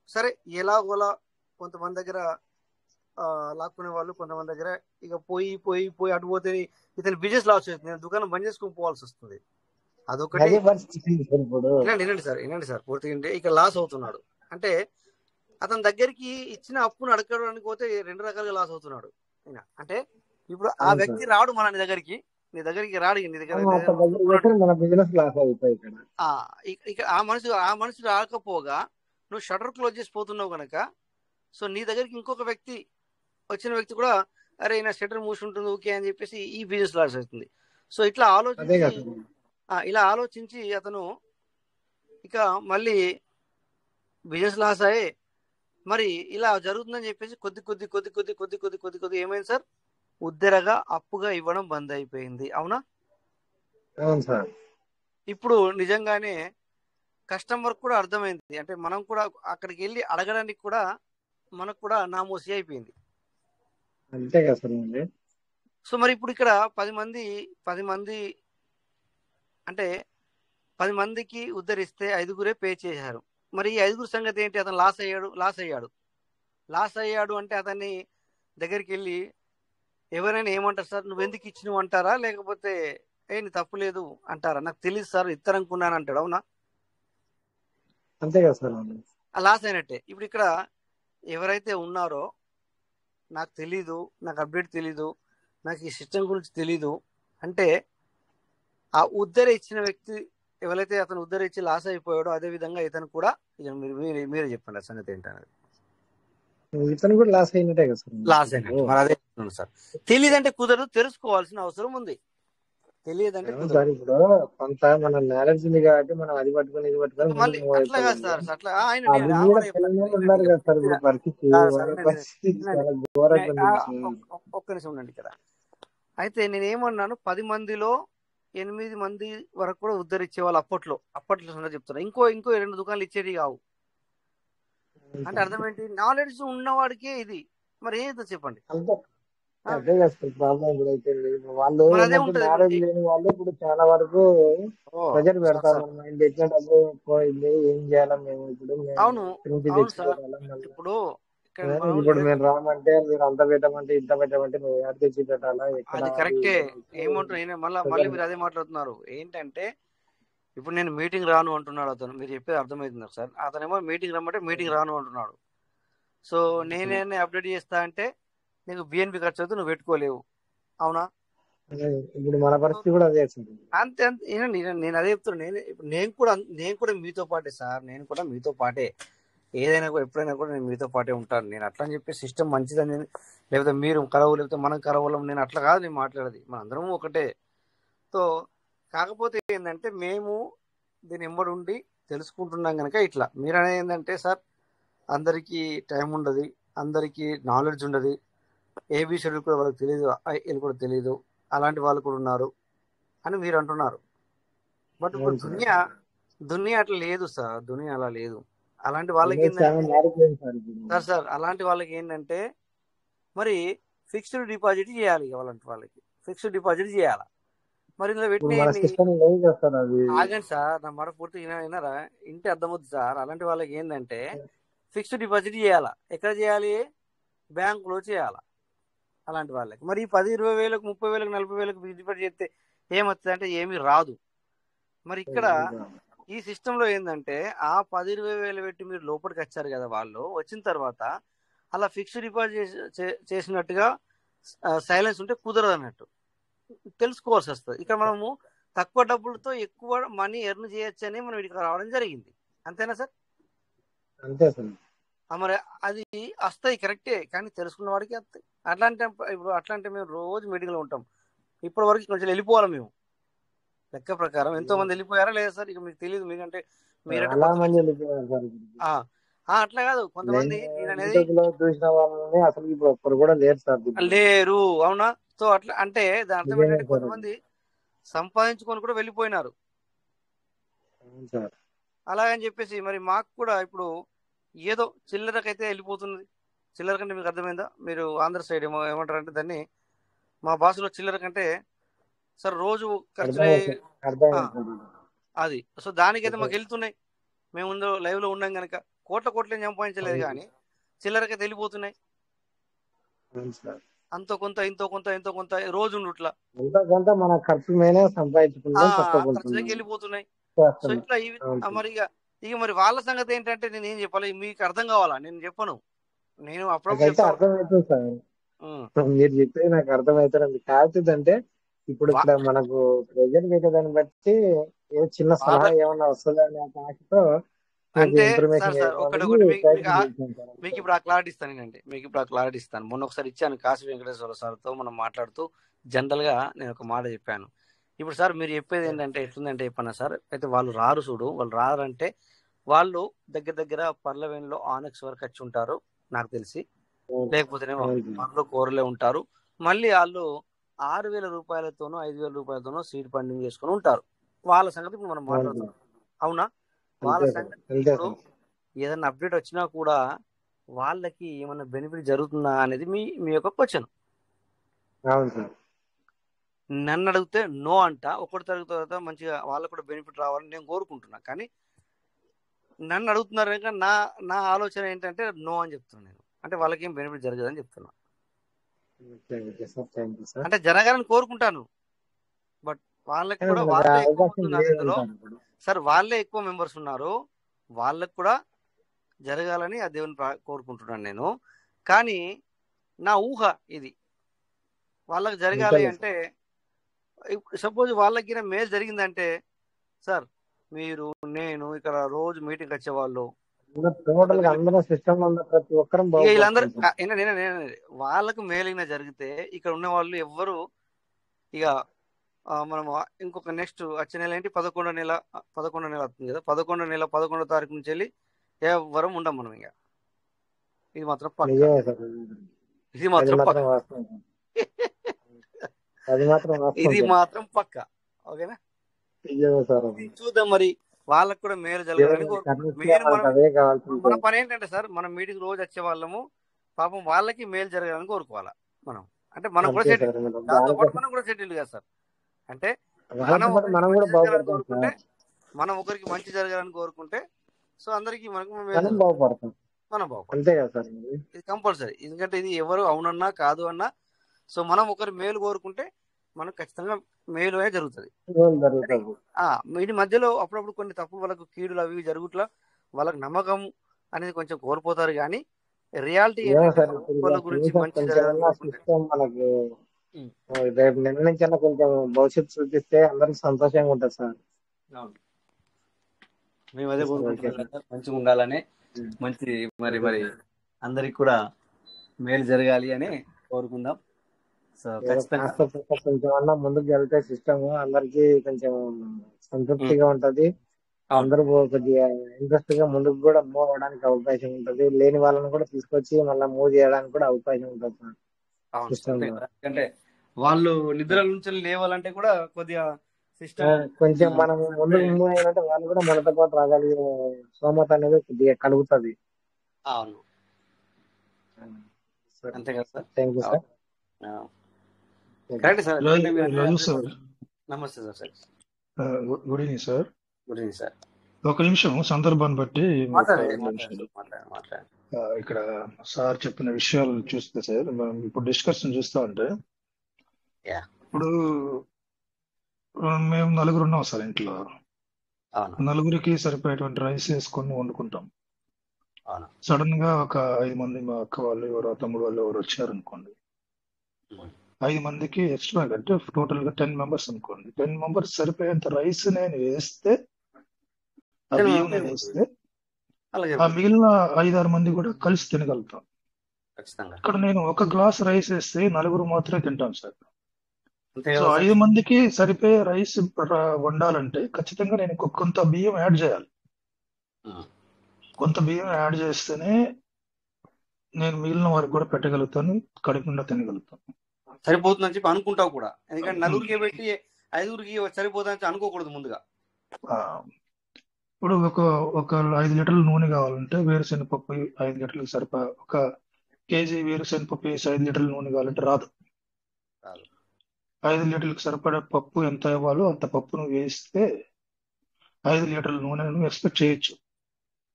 సరే ఎలాగోలా కొంతమంది దగ్గర లాక్కునే వాళ్ళు, కొంతమంది దగ్గర ఇక పోయి అటు పోతే ఇతని బిజినెస్ లాస్ అవుతుంది, నేను దుకాణం బంద్ చేసుకుని పోవాల్సి వస్తుంది. అదొకటి. వినండి సార్ పూర్తిగా. ఇక లాస్ అవుతున్నాడు అంటే అతని దగ్గరికి ఇచ్చిన అప్పును అడగడానికి పోతే 2 రకాలుగా లాస్ అవుతున్నాడు. అంటే ఇప్పుడు ఆ వ్యక్తి రాడు నీ దగ్గరికి రాడు, నీ దగ్గర ఇక ఆ మనిషి రాకపోగా నువ్వు షటర్ క్లోజ్ చేసిపోతున్నావు కనుక సో నీ దగ్గరికి ఇంకొక వ్యక్తి వచ్చిన వ్యక్తి కూడా అరే నా షటర్ మూసి ఉంటుంది ఓకే అని చెప్పేసి ఈ బిజినెస్ లాస్ అవుతుంది. సో ఇట్లా ఆలోచించి అతను ఇక మళ్ళీ బిజినెస్ లాస్ అయ్యే మరి ఇలా జరుగుతుందని చెప్పేసి కొద్ది ఏమైంది సార్, ఉద్దెరగా అప్పుగా ఇవ్వడం బంద్ అయిపోయింది. అవునా? అవును సార్. ఇప్పుడు నిజంగానే కస్టమర్ కూడా అర్థమైంది, అంటే మనం కూడా అక్కడికి వెళ్ళి అడగడానికి కూడా మనకు కూడా నామోసి అయిపోయింది. అంతే కదా సార్. సో మరి ఇప్పుడు ఇక్కడ 10 మంది అంటే 10 మందికి ఉద్ధరిస్తే 5గురే పే చేశారు. మరి ఈ 5గురు సంగతి ఏంటి? అతను లాస్ అయ్యాడు అంటే అతన్ని దగ్గరికి వెళ్ళి ఎవరైనా ఏమంటారు సార్, నువ్వు ఎందుకు ఇచ్చినవు అంటారా, లేకపోతే నీ తప్పు లేదు అంటారా? నాకు తెలియదు సార్ ఇత్తరనుకున్నాను అంటాడు. అవునా? అంతే కదా సార్. లాస్ అయినట్టే. ఇప్పుడు ఇక్కడ ఎవరైతే ఉన్నారో నాకు తెలీదు, నాకు అప్డేట్ తెలీదు, నాకు ఈ సిస్టమ్ గురించి తెలీదు అంటే ఆ ఉద్దర ఇచ్చిన వ్యక్తి ఎవరైతే అతను ఉద్ధరించి లాస్ అయిపోయాడో అదే విధంగా ఇతను కూడా ఇక మీరే చెప్పండి ఆ సంగతి ఏంటనేది. ఇతను కూడా లాస్ అయినట్టే కదా సార్. లాస్ అయినట్టు మరి అదే చెప్తున్నాను సార్. తెలియదంటే కుదరదు, తెలుసుకోవాల్సిన అవసరం ఉంది. తెలియదంటే అవును కుదరదు. సార్, ఇప్పుడు కొంత మన నాలెడ్జ్ ఉంది కాబట్టి మనం అది పట్టుకొని ఇది పట్టుకొని మళ్ళీ ముందుకు మూవ్ అట్లా కాదు అయిపోతాం. సార్, అట్లా ఆయన అది నేను కూడా చెప్తాను తెలియని వాళ్ళు వినండి. ఉన్నారు ఇక కదా సార్. పూర్తిగా ఇప్పుడు పరిస్థితి కాదు సార్, వాళ్ళ వినండి పరిస్థితి వినండి. చాలా ఘోరంగా ఉంది విషయం. ఒక్క నిమిషం ఉండండి ఇక్కడ. అయితే నేనేమన్నాను, 10 మందిలో 8 మంది వరకు కూడా ఉద్ధరించే వాళ్ళు అప్పట్లో సంగతి చెప్తున్నా. ఇంకో 2 దుకాణాలు ఇచ్చేది కావు. అంటే అర్థం ఏంటి? నాలెడ్జ్ ఉన్నవాడికే ఇది. మరి ఏదో చెప్పండి. అంతే ఆ? అదే కదా సార్ ప్రాబ్లం కూడా అయిపోయింది. వాళ్ళు మరి అదే ఏంటంటే ఉంటది. నాలెడ్జ్ లేని వాళ్ళు ఇప్పుడు చాలా వరకు ఓ ప్రెజర్ సార్ పెడతారు. సార్ మన మైండ్ ఎట్లా డబ్బు పోయింది, ఏం చేయాలా మేము ఇప్పుడు, మేము అవును ప్రింట్ అవును సార్. తెచ్చి పెట్టాలా, ఇప్పుడు ఇక్కడ మనం ఇప్పుడు మేము రామంటే మీరు అంత పెట్టమంటే ఇంత పెట్టమంటే మేము యాడ్ తెచ్చి పెట్టాలా, ఎక్కడ అది అది కరెక్టే. ఇది ఏమంటారు మళ్ళీ ప్రెజర్. మీరు అదే మాట్లాడుతున్నారు. ఏంటంటే ఇప్పుడు నేను మీటింగ్ రాను అంటున్నాడు అతను. మీరు చెప్పేది అర్థమవుతుంది సార్. అతనేమో మీటింగ్ రమ్మంటే మీటింగ్ రాను అంటున్నాడు. సో నేనే అప్డేట్ చేస్తా అంటే నీకు బిఎన్పి ఖర్చు అవుతుంది, నువ్వు పెట్టుకోలేవు. అవునా? ఇప్పుడు మన పరిస్థితి కూడా అదే సార్. అంతే అంతే. నేను అదే చెప్తున్నాను. నేను కూడా మీతో పాటే సార్. నేను కూడా మీతో పాటే. ఏదైనా కూడా ఎప్పుడైనా కూడా నేను మీతో పాటే ఉంటాను. నేను అట్లా అని చెప్పి సిస్టమ్ మంచిదని లేకపోతే మీరు కరవు లేకపోతే మనం కరవలం, నేను అట్లా కాదు నేను మాట్లాడేది. మన అందరం ఒకటే. సో కాకపోతే ఏంటంటే మేము దీని ఎంబడి ఉండి తెలుసుకుంటున్నాం కనుక ఇట్లా. మీరు అనేది ఏంటంటే సార్, అందరికీ టైం ఉండదు, అందరికీ నాలెడ్జ్ ఉండదు, ఏబిసిడీలు కూడా వాళ్ళకి తెలియదు, ఐఎల్ కూడా తెలియదు, అలాంటి వాళ్ళు కూడా ఉన్నారు అని మీరు అంటున్నారు. బట్ ఇప్పుడు దునియా అట్లా లేదు సార్. దునియా అలా లేదు. అలాంటి వాళ్ళకి ఏంటంటే సార్ అలాంటి వాళ్ళకి ఏంటంటే మరి ఫిక్స్డ్ డిపాజిట్ చేయాలి. వాళ్ళకి ఫిక్స్డ్ డిపాజిట్ చేయాలి. మరి ఇందులో పెట్టిన ఆగండి సార్, నా మాట పూర్తిగా వినారా? ఇంటి అర్థమవుతుంది సార్. అలాంటి వాళ్ళకి ఏంటంటే ఫిక్స్డ్ డిపాజిట్ చేయాలా. ఎక్కడ చేయాలి? బ్యాంకులో చేయాలా అలాంటి వాళ్ళకి. మరి 10, 20 వేలకు, 30 వేలకు, 40 వేలకు డిపాజిట్ చేస్తే ఏమవుతుంది అంటే ఏమీ రాదు. మరి ఇక్కడ ఈ సిస్టంలో ఏంటంటే ఆ 10, 20 వేలు పెట్టి మీరు లోపలికి వచ్చారు కదా, వాళ్ళు వచ్చిన తర్వాత అలా ఫిక్స్డ్ డిపాజిట్ చేసినట్టుగా సైలెన్స్ ఉంటే కుదరదు అన్నట్టు తెలుసుకోవాల్సి వస్తుంది. ఇక్కడ మనము తక్కువ డబ్బులతో ఎక్కువ మనీ ఎర్న్ చేయొచ్చు అని మనం ఇక్కడికి రావడం జరిగింది. అంతేనా సార్? అంతే సార్. మరి అది వస్తాయి కరెక్టే, కానీ తెలుసుకున్న వాడికి వస్తాయి. అట్లాంటి మేము రోజు మీటింగ్లో ఉంటాం. ఇప్పటి వరకు కొంచెం వెళ్ళిపోవాలి మేము. లెక్క ప్రకారం ఎంతో మంది వెళ్ళిపోయారా లేదా సార్? ఇక మీకు తెలియదు, మీకంటే అట్లా కాదు. కొంతమంది చూసిన వాళ్ళని అసలు ఇప్పుడు ఒక్కరు కూడా లేరు సార్, లేరు. అవునా? సో అట్లా అంటే దాని అర్థం ఏంటంటే కొంతమంది సంపాదించుకొని కూడా వెళ్ళిపోయినారు. అలాగని చెప్పేసి మరి మాకు కూడా ఇప్పుడు ఏదో చిల్లరకైతే వెళ్ళిపోతుంది. చిల్లర కంటే మీకు అర్థమైందా? మీరు ఆంధ్ర సైడ్ ఏమంటారు అంటే దాన్ని, మా భాషలో చిల్లర కంటే సార్ రోజు ఖర్చులే అది. సో దానికైతే మాకు వెళ్తున్నాయి. మేము లైవ్ లో ఉన్నాం కనుక కోట్లేం సంపాదించలేదు, కానీ చిల్లరకైతే వెళ్ళిపోతున్నాయి. అంతో కొంత ఇంతో కొంత రోజు ఇట్లా మన ఖర్చు మీద సంపాదించుకున్నాం, ఖర్చులకి వెళ్ళిపోతున్నాయి. సో ఇట్లా మరి ఇక మరి వాళ్ళ సంగతి ఏంటంటే నేను ఏం చెప్పాలి? మీకు అర్థం కావాలా? నేను చెప్పను. నేను అప్పుడప్పుడు అర్థమవుతుంది సార్, మీరు చెప్పేది నాకు అర్థమవుతుంది. కాకపోతే అంటే ఇప్పుడు ఇక్కడ మనకు ప్రెజెంట్ పెట్టేదాన్ని బట్టి ఏ చిన్న సలహా ఏమన్నా వస్తుందా అనే ఆశతో అంటే ఒకటి మీకు ఇప్పుడు ఆ క్లారిటీ ఇస్తానండి. మొన్న ఒకసారి ఇచ్చాను కాశీ వెంకటేశ్వర సార్తో మనం మాట్లాడుతూ. జనరల్ గా నేను ఒక మాట చెప్పాను. ఇప్పుడు సార్ మీరు చెప్పేది ఏంటంటే ఎట్లుందంటే చెప్పన్నా సార్, అయితే వాళ్ళు రారు చూడు. వాళ్ళు రారంటే వాళ్ళు దగ్గర పర్లవెన్లో ఆనెక్స్ వరకు వచ్చి ఉంటారు నాకు తెలిసి, లేకపోతేనేమో పర్లో కోరలే ఉంటారు. మళ్ళీ వాళ్ళు 6,000 రూపాయలతోనో 5,000 రూపాయలతోనో సీడ్ ఫండింగ్ చేసుకుని ఉంటారు. వాళ్ళ సంగతి ఇప్పుడు మనం మాట్లాడుతున్నాం. అవునా? వాళ్ళ సంగతి ఇప్పుడు ఏదైనా అప్డేట్ వచ్చినా కూడా వాళ్ళకి ఏమైనా బెనిఫిట్ జరుగుతుందా అనేది మీ యొక్క క్వశ్చన్. నన్ను అడిగితే నో అంట. ఒకటి తరగతి తర్వాత మంచిగా వాళ్ళకు కూడా బెనిఫిట్ రావాలని నేను కోరుకుంటున్నా. కానీ నన్ను అడుగుతున్నారు కనుక నా ఆలోచన ఏంటంటే నో అని చెప్తున్నాను నేను. అంటే వాళ్ళకి ఏం బెనిఫిట్ జరగదని చెప్తున్నా. అంటే జరగాలని కోరుకుంటాను, బట్ వాళ్ళకి కూడా వాళ్ళే ఎక్కువ ఉన్నారు ఇందులో సార్. వాళ్ళే ఎక్కువ మెంబర్స్ ఉన్నారు. వాళ్ళకు కూడా జరగాలని ఆ దేవుని కోరుకుంటున్నాను నేను. కానీ నా ఊహ ఇది, వాళ్ళకి జరగాలి అంటే సపోజ్ వాళ్ళకి మేలు జరిగిందంటే సార్ మీరు, నేను ఇక్కడ రోజు మీటింగ్ వచ్చేవాళ్ళు, టోటల్ గా అందరం సిస్టమ్ లో ఉన్న ప్రతి ఒక్కరం ఇక వీళ్ళందరూ బాగుపడుతుంది సార్. వాళ్ళకు మేలిన జరిగితే ఇక్కడ ఉన్న వాళ్ళు ఎవ్వరు ఇక మనం ఇంకొక నెక్స్ట్ వచ్చే నెల ఏంటి 11వ నెల వస్తుంది కదా, 11వ నెల 11వ తారీఖు నుంచి వెళ్ళి ఎవ్వరం ఉండం మనం ఇక. ఇది మాత్రం పక్క, నిజమే సార్. ఇది అది మాత్రం మాత్రం పక్క, వాస్తవం సార్. అది మాత్రం వాస్తవం ఇది సార్. మాత్రం పక్క. ఓకేనా, నిజమే సార్. ఇది చూద్దాం మరి. వాళ్ళకు కూడా మేలు జరగాలని మెయిన్ మనం అదే కావాల్సింది మన సార్. పని ఏంటంటే సార్, మనం మీటింగ్ రోజు వచ్చే వాళ్ళము పాపం వాళ్ళకి మేలు జరగాలని కోరుకోవాలా మనం. అంటే మనం కూడా అంతే సెటిల్, సార్. దాంతో పాటు మనం కూడా సెటిల్ కదా సార్. అంటే మనం వాళ్ళతో పాటు మనం ఒకరికి కూడా మంచి జరగాలని బాగుపడతాం కోరుకుంటే, సార్. మనం ఒకరికి మంచి జరగాలని కోరుకుంటే సో అందరికి మనకు మేలు మనం జరుగుతుంది, బాగుపడతాం. మనం బాగుపడతాం. అంతే కదా సార్. ఇది కంపల్సరీ. ఎందుకంటే ఇది ఎవరు అవునన్నా కాదు అన్నా సో మనం ఒకరి మేలు కోరుకుంటే మనకు ఖచ్చితంగా మేలు అనేది జరుగుతుంది. ఏం జరుగుతుంది? వీటి మధ్యలో అప్పుడప్పుడు కొన్ని తప్పు వాళ్ళకు కీడులు అవి జరుగుట్లా వాళ్ళకి నమ్మకం అనేది కొంచెం కోల్పోతారు. కానీ రియాలిటీ ఏమో ఏంటంటే సార్, మనం ఇప్పుడు వాళ్ళ గురించి మంచి కొంచెం జరగాలని కోరుకుంటే సిస్టమ్ మనకి ఉం. రేపు నిన్న నుంచి అన్న కొంచెం భవిష్యత్తు చూపిస్తే అందరికి సంతోషంగా ఉంటుంది సార్. అవును, మేము అదే ఓకే కోరుకుంటున్నాం సార్. కదా, మంచిగా ఉండాలని, మంచి మరి అందరికి కూడా మేలు జరగాలి అని కోరుకుందాం. సో ఏదో ఖచ్చితంగా కాస్త కూస్త కొంచెం అన్నా ముందుకు వెళ్తే సిస్టమ్ అందరికి కొంచెం సంతృప్తిగా ఉంటది. అవును అందరూ కొద్దిగా ఇంట్రెస్ట్ గా ముందుకు కూడా మూవ్ అవడానికి అవకాశం ఉంటది. లేని వాళ్ళని కూడా తీసుకొచ్చి మళ్ళీ మూవ్ చేయడానికి కూడా అవకాశం ఉంటుంది సార్ అవును సిస్టమ్ అంతే లో. కదా. ఎందుకంటే వాళ్ళు నిద్ర నుంచి లేవాలంటే కూడా కొద్దిగా సిస్టమ్ కొంచెం మనం ముందుకు మూవ్ అయినట్టే వాళ్ళు కూడా మనతో పాటు రాగలిగే స్తోమత అనేది కొద్దిగా కలుగుతుంది. అవును అంతే కదా sir. Thank you sir. Correct sir. ఎందుకంటే మీరు రాజు సార్, నమస్తే sir. Sir good evening sir. Good evening sir. ఒక నిమిషం సందర్భాన్ని బట్టి ఒక మాట్లాడండి 2 నిమిషాలు. మాట్లాడండి. ఇక్కడ సార్ చెప్పిన విషయాలు చూస్తే సార్, మనం ఇప్పుడు డిస్కషన్ చూస్తా ఉంటే యా ఇప్పుడు మేము 4 ఉన్నాం సార్ ఇంట్లో. అవును 4కి సరిపోయేటువంటి రైస్ వేసుకొని వండుకుంటాం. అవును సడన్ గా ఒక 5 మంది మా అక్క వాళ్ళు ఎవరో తమ్ముడు వాళ్ళు ఎవరు వచ్చారు అనుకోండి, 5 మందికి ఎక్స్ట్రా అంటే టోటల్ గా 10 మెంబర్స్ అనుకోండి. 10 మెంబర్స్ సరిపోయేంత రైస్ నేను వేస్తే, ఆ బియ్యం నేను వేస్తే, అలాగే ఆ మిగిలిన 5-6 మంది కూడా కలిసి తినగలుగుతాం. ఖచ్చితంగా. ఇక్కడ నేను ఒక గ్లాస్ రైస్ వేస్తే 4 మాత్రమే తింటాం సార్. అంతే సో కదా సార్. 5 మందికి సరిపోయే రైస్ వండాలంటే ఖచ్చితంగా నేను కొంత బియ్యం యాడ్ చేయాలి. కొంత బియ్యం యాడ్ చేస్తేనే నేను మిగిలిన వారికి కూడా పెట్టగలుగుతాను, కడుపుకుండా తినగలుగుతాను. సరిపోతుందని చెప్పి అనుకుంటావు కూడా. ఎందుకంటే 4కి పెట్టి 5కి సరిపోతుందని అనుకోకూడదు ముందుగా. ఇప్పుడు ఒక 5 లీటర్ల నూనె కావాలంటే వేరుశెనగపప్పు 5 లీటర్లకు సరిపా, ఒక కేజీ వేరుశెనగపప్పు వేసి 5 లీటర్ల నూనె కావాలంటే రాదు. 5 లీటర్లకు సరిపడా పప్పు ఎంత ఇవ్వాలో అంత పప్పు నువ్వు వేస్తే 5 లీటర్ల నూనె నువ్వు ఎక్స్పెక్ట్ చేయొచ్చు.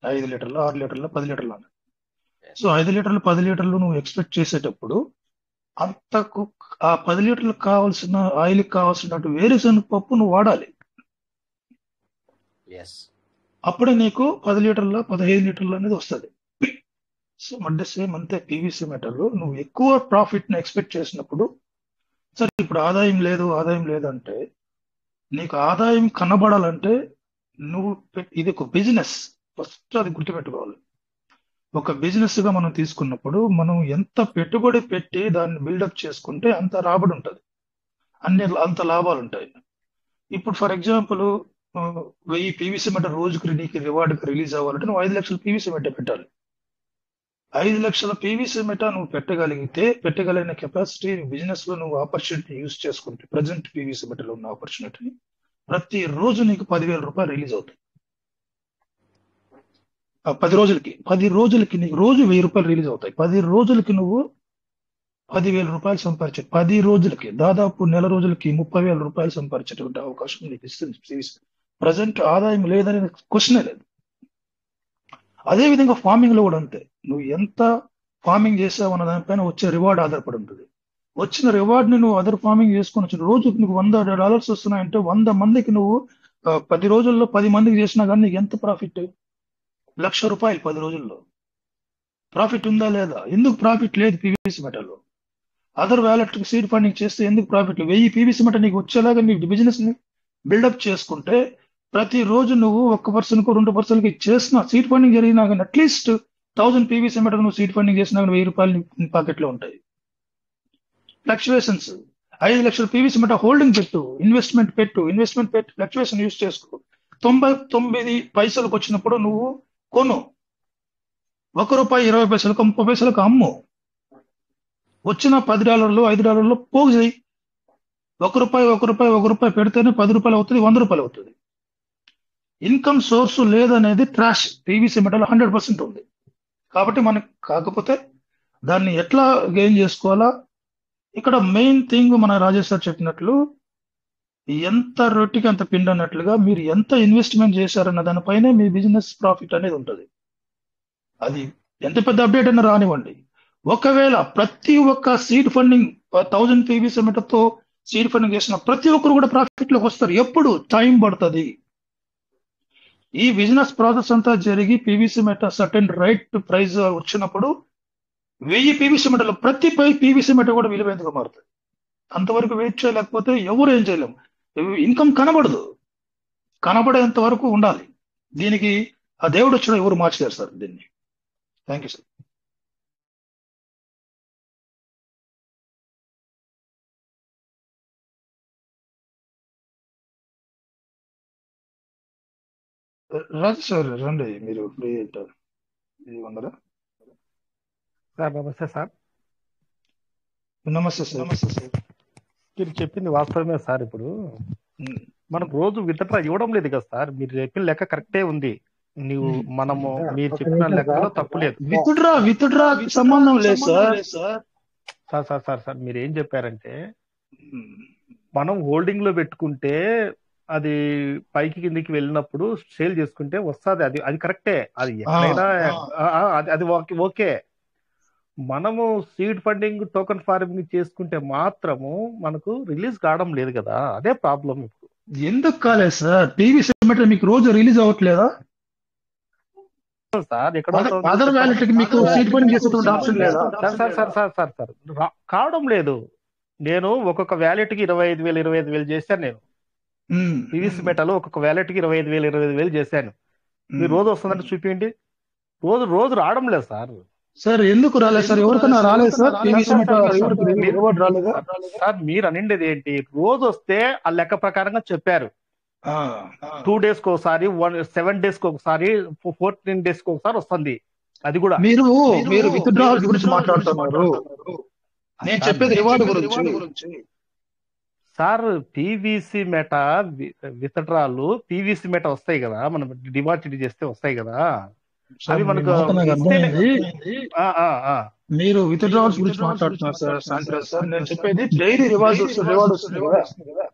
5 లీటర్లు 6 లీటర్లు 10 లీటర్లు. సో 5 లీటర్లు 10 లీటర్లు నువ్వు ఎక్స్పెక్ట్ చేసేటప్పుడు అంతకు ఆ 10 లీటర్లకు కావాల్సిన ఆయిల్కి కావాల్సినట్టు వేరుశెనగ పప్పు నువ్వు వాడాలి. అప్పుడే నీకు 10 లీటర్ల 15 లీటర్లు అనేది వస్తుంది. సో అంటే సేమ్ అంతే పీవీసీ మెటల్. నువ్వు ఎక్కువ ప్రాఫిట్ ని ఎక్స్పెక్ట్ చేసినప్పుడు, సరే ఇప్పుడు ఆదాయం లేదు అంటే, నీకు ఆదాయం కనబడాలంటే నువ్వు ఇది ఒక బిజినెస్, ఫస్ట్ అది గుర్తుపెట్టుకోవాలి. ఒక బిజినెస్ గా మనం తీసుకున్నప్పుడు మనం ఎంత పెట్టుబడి పెట్టి దాన్ని బిల్డప్ చేసుకుంటే అంత రాబడి ఉంటుంది, అంత లాభాలు ఉంటాయి. ఇప్పుడు ఫర్ ఎగ్జాంపుల్ 1000 పీవీసీ మెటల్ రోజుకి నీకు రివార్డ్ రిలీజ్ అవ్వాలంటే నువ్వు 5 లక్షల పీవీసీ మెటల్ పెట్టాలి. 5 లక్షల పీవీసీ మెటల్ నువ్వు పెట్టగలిగిన కెపాసిటీ బిజినెస్ లో నువ్వు ఆపర్చునిటీ యూజ్ చేసుకుంటే, ప్రజెంట్ పీవీసీ మెటల్ ఉన్న ఆపర్చునిటీ ప్రతి రోజు నీకు 10,000 రూపాయలు రిలీజ్ అవుతాయి. 10 రోజులకి నీకు రోజు 1000 రూపాయలు రిలీజ్ అవుతాయి. 10 రోజులకి నువ్వు 10,000 రూపాయలు సంపాదించే, 10 రోజులకి దాదాపు నెల రోజులకి 30,000 రూపాయలు సంపాదించేటువంటి అవకాశం నీకు ఇస్తుంది. ప్రజెంట్ ఆదాయం లేదనే క్వశ్చనే లేదు. అదే విధంగా ఫార్మింగ్ లో కూడా అంతే. నువ్వు ఎంత ఫార్మింగ్ చేసావు అన్న దానిపైన వచ్చే రివార్డ్ ఆధారపడి ఉంటుంది. వచ్చిన రివార్డ్ ని నువ్వు అదర్ ఫార్మింగ్ చేసుకుని వచ్చిన రోజుకి నీకు $100 వస్తున్నాయంటే 100 మందికి నువ్వు 10 రోజుల్లో 10 మందికి చేసినా కానీ నీకు ఎంత ప్రాఫిట్? ₹1,00,000 10 రోజుల్లో. ప్రాఫిట్ ఉందా లేదా? ఎందుకు ప్రాఫిట్ లేదు పీవీసీ మెటల్లో? అదర్ వ్యాలెట్ సీడ్ ఫండింగ్ చేస్తే ఎందుకు ప్రాఫిట్? 1000 పీవీసీ మెటల్ నీకు వచ్చేలాగా నీ బిజినెస్ ని బిల్డప్ చేసుకుంటే ప్రతిరోజు నువ్వు 1% 2% చేసిన సీడ్ ఫండింగ్ జరిగినా కానీ అట్లీస్ట్ 1000 పీవీసీ మీటర్ నువ్వు సీడ్ ఫండింగ్ చేసినా కానీ 1000 రూపాయలు నీ పాకెట్లో ఉంటాయి. ఫ్లక్చువేషన్స్ 5 లక్షల పీవీసీ మీటర్ హోల్డింగ్ పెట్టు, ఇన్వెస్ట్మెంట్ పెట్టి ఫ్లక్చువేషన్ యూజ్ చేసుకో. 99 పైసలకు వచ్చినప్పుడు నువ్వు కొను, ₹1 20 పైసలకు 30 పైసలకు అమ్ము. వచ్చిన $10 $5 పోగు చేయి. ₹1 పెడితేనే ₹10 అవుతుంది, ₹100 అవుతుంది. ఇన్కమ్ సోర్స్ లేదనేది ట్రాష్. పీవీసీ మెటల్ 100% ఉంది. కాబట్టి మనకు కాకపోతే దాన్ని ఎట్లా గెయిన్ చేసుకోవాలా, ఇక్కడ మెయిన్ థింగ్ మన రాజేష్ సార్ చెప్పినట్లు ఎంత రొట్టికి అంత పిండి అన్నట్లుగా మీరు ఎంత ఇన్వెస్ట్మెంట్ చేశారన్న దానిపైనే మీ బిజినెస్ ప్రాఫిట్ అనేది ఉంటుంది. అది ఎంత పెద్ద అప్డేట్ అయినా రానివ్వండి. ఒకవేళ ప్రతి ఒక్క సీడ్ ఫండింగ్ 1000 పీవీసీ మీటర్తో సీడ్ ఫండింగ్ చేసిన ప్రతి ఒక్కరు కూడా ప్రాఫిట్ లోకి వస్తారు. ఎప్పుడు టైం పడుతుంది. ఈ బిజినెస్ ప్రాసెస్ అంతా జరిగి PVC meter certain right price వచ్చినప్పుడు 1000 పీవీసీ మీటర్లు ప్రతి పీవీసీ మీటర్ కూడా విలువైనదిగా మారుతుంది. అంతవరకు వెయిట్ చేయలేకపోతే ఎవరు ఏం చేయలేము. ఇన్కమ్ కనబడదు, కనబడేంత వరకు ఉండాలి. దీనికి ఆ దేవుడు వచ్చిన ఎవరు మార్చలేరు సార్ దీన్ని. Thank you sir. Raju sir రండి, మీరు ఫ్రీ ఉంటారు. ఇది ఉన్నారా సార్? నమస్తే సార్. నమస్తే సార్. మీరు చెప్పింది వాస్తవమే సార్. ఇప్పుడు మనం రోజు విత్డ్రా ఇవ్వడం లేదు కదా సార్. మీరు చెప్పిన లెక్క కరెక్టే ఉంది. మీరు చెప్పిన లెక్కలో తప్పు లేదు. విత్డ్రా సంబంధం లేదు sir. Sir sir sir sir మీరు ఏం చెప్పారంటే మనం హోల్డింగ్ లో పెట్టుకుంటే అది పైకి కిందికి వెళ్ళినప్పుడు సేల్ చేసుకుంటే వస్తుంది. అది కరెక్టే. అది ఎక్కడైనా అది ఓకే. మనము సీడ్ ఫండింగ్ టోకన్ ఫార్మింగ్ చేసుకుంటే మాత్రము మనకు రిలీజ్ కావడం లేదు కదా, అదే ప్రాబ్లం. ఇప్పుడు ఎందుకు కాలేదు సార్? పీవీసీ మీటర్ మీకు రోజు రిలీజ్ అవ్వట్లేదా సార్? ఎక్కడ అదర్ వ్యాలెట్ కి మీకు సీడ్ ఫండింగ్ చేసేటువంటి ఆప్షన్ లేదా? Sir sir sir sir sir కావడం లేదు. నేను ఒక్కొక్క వ్యాలెట్ కి 25,000 చేశాను. నేను పీవీసీ మెటల్ ఒక్కొక్క వ్యాలెట్ కి 25,000 చేశాను. మీరు రోజు వస్తుందంటే చూపించండి. రోజు రావడం లేదు సార్. సార్ ఎందుకు రాలేదు సార్? ఎవరికైనా రాలేదు సార్? పీవీసీ మెటల్ రాలేదా సార్? మీరు అనిండేది ఏంటి? రోజు వస్తే ఆ లెక్క ప్రకారంగా చెప్పారు. 2 days కి ఒకసారి, 7 days కి ఒకసారి, 14 days కి ఒకసారి వస్తుంది. అది కూడా మీరు విత్డ్రావల్ గురించి మాట్లాడుతున్నారు. నేను చెప్పేది రివార్డ్ గురించి సార్. పీవీసీ మెట విత్డ్రాలు పీవీసీ మెట వస్తాయి కదా, మనం డిపాజిట్ చేస్తే వస్తాయి కదా. అవి మనకు మీరు విత్డ్రావల్స్ గురించి మాట్లాడుతున్నారు సార్. శాంతిరాజ్ సార్, నేను చెప్పేది డైలీ రివార్డ్ వస్తుంది కదా.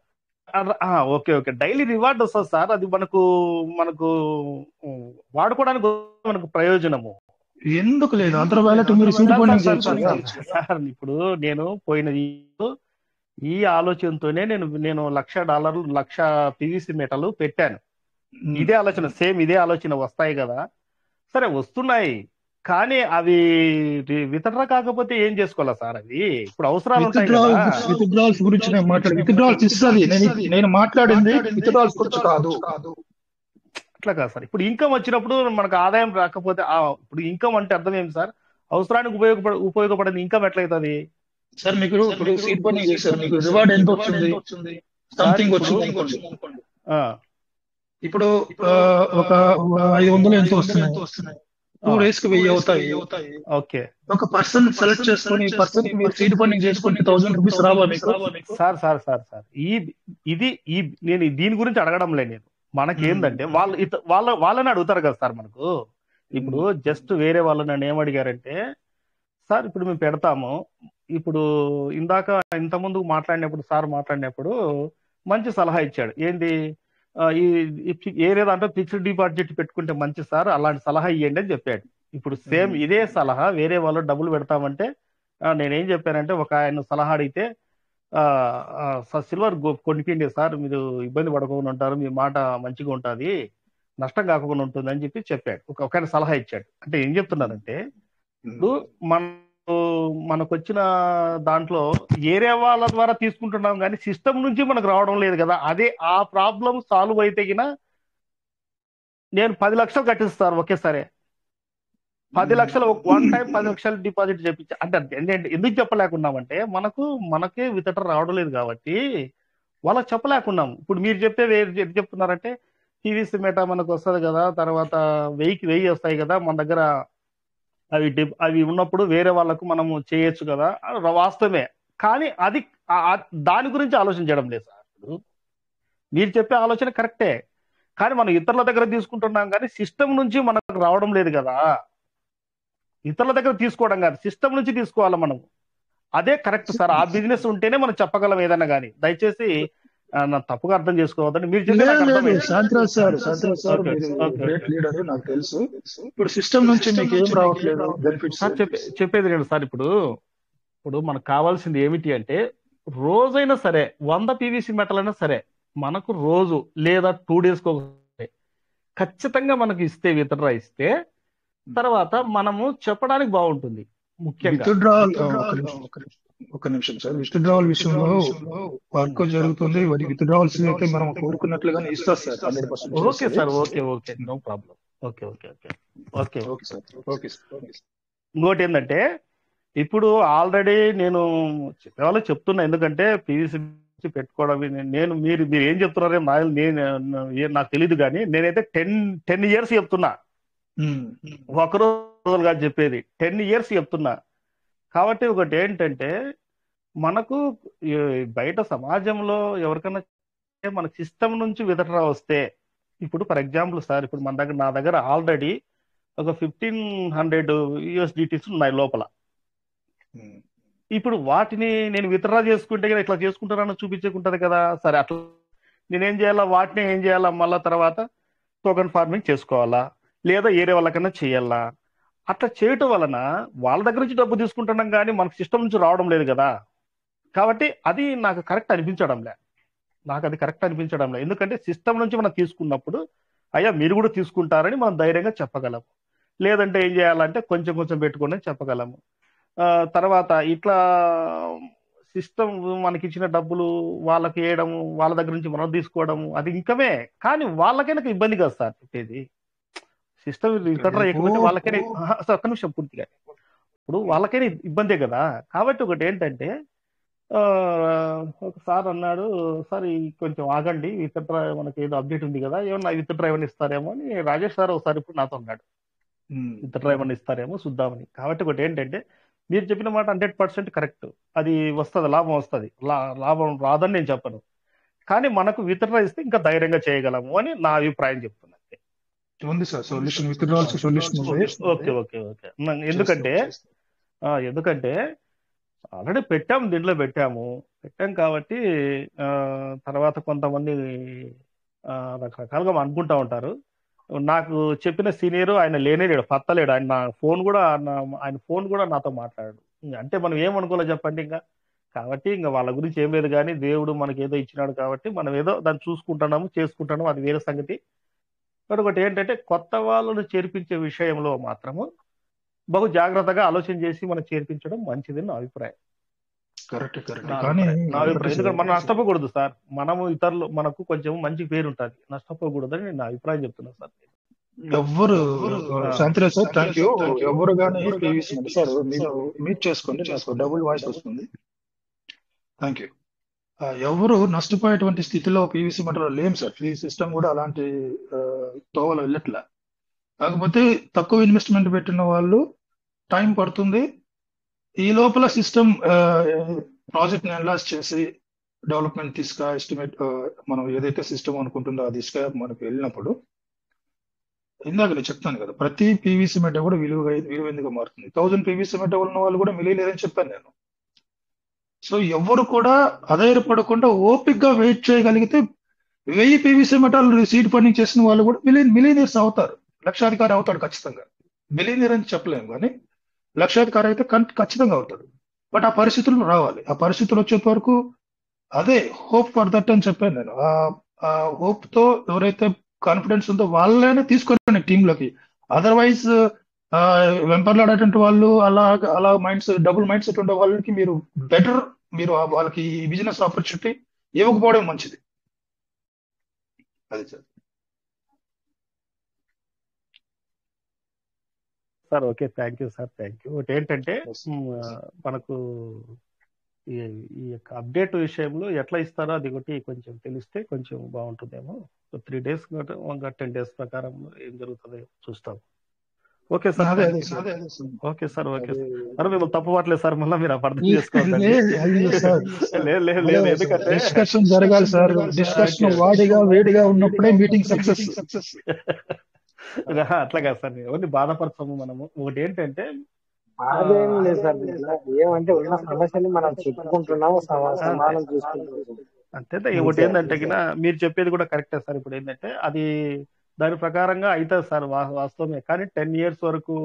ఓకే డైలీ రివార్డ్ వస్తుంది సార్. అది మనకు వాడుకోవడానికి మనకు ప్రయోజనము. ఎందుకు లేదు? అదర్ వ్యాలెట్ మీరు సీడ్ ఫండింగ్ చేయొచ్చు సార్. ఇప్పుడు నేను పోయినది ఈ ఆలోచనతోనే నేను $1,00,000 1,00,000 పీవీసీ మెటలు పెట్టాను. ఇదే ఆలోచన, సేమ్ ఇదే ఆలోచన. వస్తాయి కదా, సరే వస్తున్నాయి, కానీ అవి విత్డ్రా కాకపోతే ఏం చేసుకోవాలా సార్? అవి ఇప్పుడు అవసరాలు ఉంటాయి కదా. విత్డ్రావల్స్ గురించి విత్డ్రావల్స్ ఇస్తుంది. నేను మాట్లాడింది విత్డ్రావల్స్ గురించి కాదు. అట్లా కాదు సార్. ఇప్పుడు ఇన్కమ్ వచ్చినప్పుడు మనకు ఆదాయం రాకపోతే ఇప్పుడు ఇన్కమ్ అంటే అర్థం ఏంటి సార్? అవసరానికి ఉపయోగపడేది ఇన్కమ్ ఎట్లయితుంది సార్? మీకు సీడ్ ఫండింగ్ చేశారు, మీకు రివార్డ్ ఎంత వచ్చింది? సంథింగ్ వచ్చింది. ఇప్పుడు ఒక 500 ఎంత వస్తున్నాయి? 2 days కి 1000 అవుతాయి. ఓకే, ఒక పర్సన్ సెలెక్ట్ చేసుకొని పర్సన్ కి మీరు సీడ్ ఫండింగ్ చేసుకుంటే 1000 రూపీస్ రావా మీకు? సార్ సార్ సార్ సార్ నేను దీని గురించి అడగడం లేదు. నేను మనకేందంటే వాళ్ళని అడుగుతారు కదా సార్. మనకు ఇప్పుడు జస్ట్ వేరే వాళ్ళు నన్ను ఏమడిగారంటే, సార్ ఇప్పుడు మేము పెడతాము. ఇప్పుడు ఇంతకుముందు సార్ మాట్లాడినప్పుడు మంచి సలహా ఇచ్చాడు. ఏంటి, ఏరే దాంట్లో ఫిక్స్డ్ డిపాజిట్ పెట్టుకుంటే మంచి సార్, అలాంటి సలహా ఇవ్వండి అని చెప్పాడు. ఇప్పుడు సేమ్ ఇదే సలహా వేరే వాళ్ళు డబ్బులు పెడతామంటే నేనేం చెప్పానంటే, ఒక ఆయన సలహా అడిగితే సిల్వర్ కొనిపిండి సార్, మీరు ఇబ్బంది పడకుండా ఉంటారు, మీ మాట మంచిగా ఉంటుంది, నష్టం కాకుండా ఉంటుంది అని చెప్పాడు. ఒక ఆయన సలహా ఇచ్చాడు. అంటే ఏం చెప్తున్నారంటే, ఇప్పుడు మనకు వచ్చిన దాంట్లో ఏరియా వాళ్ళ ద్వారా తీసుకుంటున్నాం కానీ సిస్టమ్ నుంచి మనకు రావడం లేదు కదా. అదే ఆ ప్రాబ్లం సాల్వ్ అయితే గిన నేను 10 లక్షలు కట్టిస్తాను ఒకేసారి. 10 లక్షలు వన్ టైం 10 లక్షలు డిపాజిట్ చేపించి అంటే ఎందుకు చెప్పలేకున్నామంటే మనకే వితట రావడం లేదు కాబట్టి వాళ్ళకి చెప్పలేకున్నాం. ఇప్పుడు మీరు చెప్తే ఎటు చెప్తున్నారంటే పీవీసీ మెటా మనకు వస్తుంది కదా, తర్వాత 1000 వస్తాయి కదా మన దగ్గర, అవి ఉన్నప్పుడు వేరే వాళ్ళకు మనము చేయొచ్చు కదా. వాస్తవమే, కానీ అది దాని గురించి ఆలోచించడం లేదు సార్. ఇప్పుడు మీరు చెప్పే ఆలోచన కరెక్టే, కానీ మనం ఇతరుల దగ్గర తీసుకుంటున్నాం కానీ సిస్టమ్ నుంచి మనకు రావడం లేదు కదా. ఇతరుల దగ్గర తీసుకోవడం కాదు, సిస్టమ్ నుంచి తీసుకోవాలి మనం. అదే కరెక్ట్ సార్. ఆ బిజినెస్ ఉంటేనే మనం చెప్పగలం ఏదైనా కానీ. దయచేసి నా తప్పుగా అర్థం చేసుకోవద్దని మీరు చెప్పే నాకు లేదు అర్థమైంది. శాంతిరాజ్ సార్ ఓకే మీరు ఓకే గ్రేట్ లీడర్ నాకు తెలుసు. ఇప్పుడు సిస్టమ్ నుంచి మీకు ఏం రావట్లేదు బెనిఫిట్స్? సార్ చెప్పేది నేను సార్, ఇప్పుడు మనకు కావాల్సింది ఏమిటి అంటే రోజైనా సరే 100 పీవీసీ మెటల్ అయినా సరే మనకు రోజు లేదా 2 days ఒకసారి ఖచ్చితంగా మనకు ఇస్తే విత్డ్రా ఇస్తే తర్వాత మనము చెప్పడానికి బాగుంటుంది. ముఖ్యంగా విత్డ్రావల్ ఒక నిమిషం సార్, విత్డ్రావల్ విషయంలో వర్క్ జరుగుతుంది. విత్డ్రావల్స్ అయితే మనం కోరుకున్నట్లుగానే ఇస్తారు sir 100%. Okay sir, okay no problem. Okay okay okay okay okay sir, okay sir. ఇంకోటి ఏంటంటే ఇప్పుడు ఆల్రెడీ నేను చెప్పేవాళ్ళు చెప్తున్నా, ఎందుకంటే పీవీసీ పెట్టుకోవడం మీరు ఏం చెప్తున్నారో నాకు తెలియదు, కానీ నేనైతే 10 years చెప్తున్నా. ఒకరోజు కాదు చెప్పేది, 10 years చెప్తున్నా. కాబట్టి ఒకటి ఏంటంటే మనకు బయట సమాజంలో ఎవరికైనా మన సిస్టమ్ నుంచి వితడ్రా వస్తే, ఇప్పుడు ఫర్ ఎగ్జాంపుల్ సార్, ఇప్పుడు నా దగ్గర ఆల్రెడీ ఒక 1500 USDTs ఉన్నాయి లోపల. ఇప్పుడు వాటిని నేను విత్డ్రా చేసుకుంటే కదా ఇట్లా చేసుకుంటానని చూపించుకుంటది కదా. సరే, అట్లా నేనేం చేయాలా, వాటిని ఏం చేయాలా, మళ్ళా తర్వాత టోకెన్ ఫార్మింగ్ చేసుకోవాలా, లేదా ఏరే వాళ్ళకన్నా చేయాలా. అట్లా చేయటం వలన వాళ్ళ దగ్గర నుంచి డబ్బు తీసుకుంటున్నాం కానీ మనకు సిస్టమ్ నుంచి రావడం లేదు కదా. కాబట్టి అది నాకు కరెక్ట్ అనిపించడంలే. ఎందుకంటే సిస్టమ్ నుంచి మనం తీసుకున్నప్పుడు అయ్యా మీరు కూడా తీసుకుంటారని మనం ధైర్యంగా చెప్పగలము. లేదంటే ఏం చేయాలంటే కొంచెం కొంచెం పెట్టుకోండి అని చెప్పగలము. తర్వాత ఇట్లా సిస్టమ్ మనకి ఇచ్చిన డబ్బులు వాళ్ళకి వేయడము, వాళ్ళ దగ్గర నుంచి మనం తీసుకోవడము, అది ఇంకమే. కానీ వాళ్ళకైనా ఇబ్బంది కదా సార్ చెప్పేది. సిస్టమ్ విత్డ్రా ఎక్కువ వాళ్ళకైనా ఒక్క నిమిషం పూర్తిగా, ఇప్పుడు వాళ్ళకైనా ఇబ్బందే కదా. కాబట్టి ఒకటి ఏంటంటే ఒకసారి అన్నాడు, సార్ కొంచెం ఆగండి, విత్డ్రా మనకి ఏదో అప్డేట్ ఉంది కదా, ఏమన్నా విత్డ్రా ఏమైనా ఇస్తారేమో అని రాజేష్ సార్ ఒకసారి ఇప్పుడు నాతో అన్నాడు, విత్డ్రా ఏమైనా ఇస్తారేమో చూద్దామని. కాబట్టి ఒకటి ఏంటంటే మీరు చెప్పిన మాట 100% కరెక్ట్. అది వస్తుంది, లాభం వస్తుంది, లాభం రాదని నేను చెప్పను. కానీ మనకు విత్డ్రా ఇస్తే ఇంకా ధైర్యంగా చేయగలము అని నా అభిప్రాయం చెప్తున్నా. ఉంది sir solution, withdrawals solution. Okay okay okay ఎందుకంటే ఆల్రెడీ దీంట్లో పెట్టాం కాబట్టి తర్వాత కొంతమంది రకరకాలుగా అనుకుంటా ఉంటారు. నాకు చెప్పిన సీనియర్ ఆయన లేనేలేడు, పత్తలేడు. ఆయన ఫోన్ కూడా నాతో మాట్లాడాడు. అంటే మనం ఏమనుకోలే చెప్పండి ఇంకా. కాబట్టి ఇంకా వాళ్ళ గురించి ఏం లేదు, కానీ దేవుడు మనకి ఏదో ఇచ్చినాడు కాబట్టి మనం ఏదో దాన్ని చూసుకుంటున్నాము, చేసుకుంటున్నాము, అది వేరే సంగతి. ఒకటి ఏంటంటే కొత్త వాళ్ళను చేర్పించే విషయంలో మాత్రము బహు జాగ్రత్తగా ఆలోచన చేసి మనం చేర్పించడం మంచిది నా అభిప్రాయం. ఎందుకంటే మనం నష్టపోకూడదు సార్. మనము ఇతరులు మనకు కొంచెం మంచి పేరు ఉంటుంది, నష్టపోకూడదని నేను నా అభిప్రాయం చెప్తున్నా సార్. ఎవ్వరు శాంతిరాజ్ సార్, థ్యాంక్ యూ. ఎవరు కానీ సార్ మీరు మీట్ చేసుకోండి, నాకు డబుల్ వాయిస్ వస్తుంది. Thank you. ఎవరు నష్టపోయేటువంటి స్థితిలో పీవీసీ మెటల్ లేం సార్. ఈ సిస్టమ్ కూడా అలాంటి తోవలు వెళ్ళట్లే. కాకపోతే తక్కువ ఇన్వెస్ట్మెంట్ పెట్టిన వాళ్ళు టైం పడుతుంది. ఈ లోపల సిస్టమ్ ప్రాజెక్ట్ ని అనలైజ్ చేసి డెవలప్మెంట్ ఎస్టిమేట్ మనం ఏదైతే సిస్టమ్ అనుకుంటుందో అది మనకు వెళ్ళినప్పుడు, ఇందాక నేను చెప్తాను కదా, ప్రతి పీవీసీ మెటల్ కూడా విలువైందిగా మారుతుంది. 1000 పీవీసీ మెటల్ ఉన్న వాళ్ళు కూడా మిలియలేదని చెప్పాను నేను. సో ఎవరు కూడా ఆధారపడకుండా ఓపిక్ గా వెయిట్ చేయగలిగితే 1000 పీవీసీ మెటల్ సీడ్ ఫండింగ్ చేసిన వాళ్ళు కూడా మిలియనీర్స్ అవుతారు, లక్షాధికారి అవుతాడు ఖచ్చితంగా. మిలియనీర్ అని చెప్పలేము, కానీ లక్షాధికారి అయితే ఖచ్చితంగా అవుతాడు. బట్ ఆ పరిస్థితులు రావాలి. ఆ పరిస్థితులు వచ్చేంత వరకు అదే హోప్ ఫర్ దట్ అని చెప్పాను నేను. ఆ హోప్ తో ఎవరైతే కాన్ఫిడెన్స్ ఉందో వాళ్ళనే తీసుకొని టీంలోకి. అదర్వైజ్ వెంపర్లాడేటువంటి వాళ్ళు అలా డబుల్ మైండ్ సెట్ ఉండే వాళ్ళకి మీరు వాళ్ళకి బిజినెస్ ఆపర్చునిటీ ఇవ్వకపోవడం మంచిది. అది sir. Sir okay, thank you sir, thank you. ఒకటి ఏంటంటే మనకు ఈ ఈ యొక్క అప్డేట్ విషయంలో ఎట్లా ఇస్తారో అది ఒకటి కొంచెం తెలిస్తే కొంచెం బాగుంటుందేమో. 3 days 10 days ప్రకారం ఏం జరుగుతుందో చూస్తాం. ఓకే సార్, అదే థ్యాంక్ అదే you sir sir. Okay sir, okay అదే సార్. మరి మేము తప్పు పట్టలేదు సార్, మళ్ళీ మీరు అపార్థం ఈ- చేసుకోవద్దండి. అయ్యో సార్, లేదు లేదు లేదు, ఎందుకంటే డిస్కషన్ జరగాలి సార్. Discussion okay. వాడిగా వేడిగా ఉన్నప్పుడే మీటింగ్ సక్సెస్. అట్లా కాదు సార్, ఎవరిని బాధపరచము మనము. ఒకటి ఏంటంటే బాధేం లేదు సార్ దీంట్లో. ఏమంటే ఉన్న సమస్యని మనం చెప్పుకుంటున్నాం, సమాధానం చూసుకుంటున్నాం. అంతే. ఒకటి ఏంటంటే మీరు చెప్పేది కూడా కరెక్టే సార్. ఇప్పుడు ఏంటంటే అది దాని ప్రకారంగా అవుతుంది సార్, వాస్తవమే. కానీ 10 years వరకు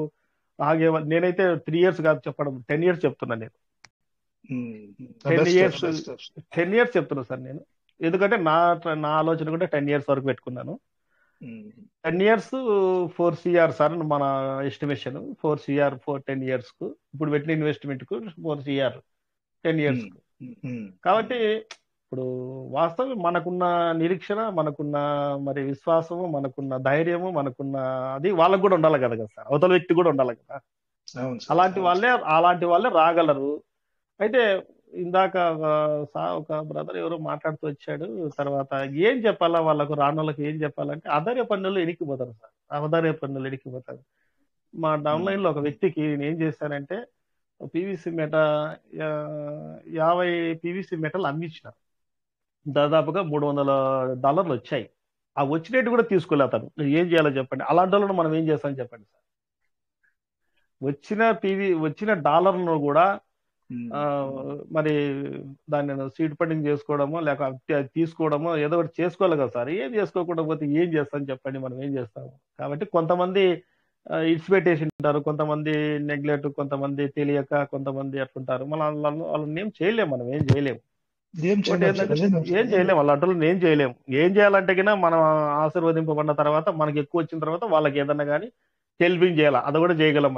ఆగే నేనైతే 3 years కాదు చెప్పడం, 10 years చెప్తున్నా నేను. 10 years చెప్తున్నా సార్ నేను. ఎందుకంటే నా ఆలోచన కూడా 10 years వరకు పెట్టుకున్నాను. 10 years 4 CR సార్ మన ఎస్టిమేషన్. 4 CR 10 years కు. ఇప్పుడు పెట్టిన ఇన్వెస్ట్మెంట్ కు 4 CR 10 years కు. కాబట్టి ఇప్పుడు వాస్తవం మనకున్న నిరీక్షణ, మనకున్న మరి విశ్వాసము, మనకున్న ధైర్యము, మనకున్న అది వాళ్ళకు కూడా ఉండాలి కదా సార్, అవతల వ్యక్తి కూడా ఉండాలి కదా. అలాంటి వాళ్ళే రాగలరు. అయితే ఇందాక ఒక బ్రదర్ ఎవరో మాట్లాడుతూ వచ్చాడు. తర్వాత ఏం చెప్పాలా వాళ్ళకు, రాని వాళ్ళకి ఏం చెప్పాలంటే ఆధార్య పన్నులు ఎనికిపోతారు సార్, ఆధార్య పన్నులు ఎనికిపోతారు. మా డౌన్లైన్ లో ఒక వ్యక్తికి నేను ఏం చేశానంటే పీవీసీ మెట 50 పీవీసీ మెటలు అమ్మించిన. దాదాపుగా $300 వచ్చాయి. ఆ వచ్చినట్టు కూడా తీసుకోలే అతను. ఏం చేయాలో చెప్పండి. అలాంటి వాళ్ళను మనం ఏం చేస్తాం చెప్పండి సార్. వచ్చిన డాలర్ను కూడా మరి దాన్ని సీడ్ ఫండింగ్ చేసుకోవడమో లేక తీసుకోవడమో ఏదో ఒకటి చేసుకోవాలి కదా సార్. ఏం చేసుకోకుండా పోతే ఏం చేస్తాం చెప్పండి, మనం ఏం చేస్తాము. కాబట్టి కొంతమంది ఇడిచిపెట్టేసి ఉంటారు, కొంతమంది నెగ్లెక్ట్, కొంతమంది తెలియక, కొంతమంది అట్లుంటారు. వాళ్ళని ఏం చేయలేము, మనం ఏం చేయలేము. ఏం చేయలేము, అలాంటి ఏం చేయలేము. ఏం చేయాలంటే కినా మనం ఆశీర్వదింపబడిన తర్వాత మనకి ఎక్కువ వచ్చిన తర్వాత వాళ్ళకి ఏదన్నా కానీ హెల్పింగ్ చేయాలి, అది కూడా చేయగలం.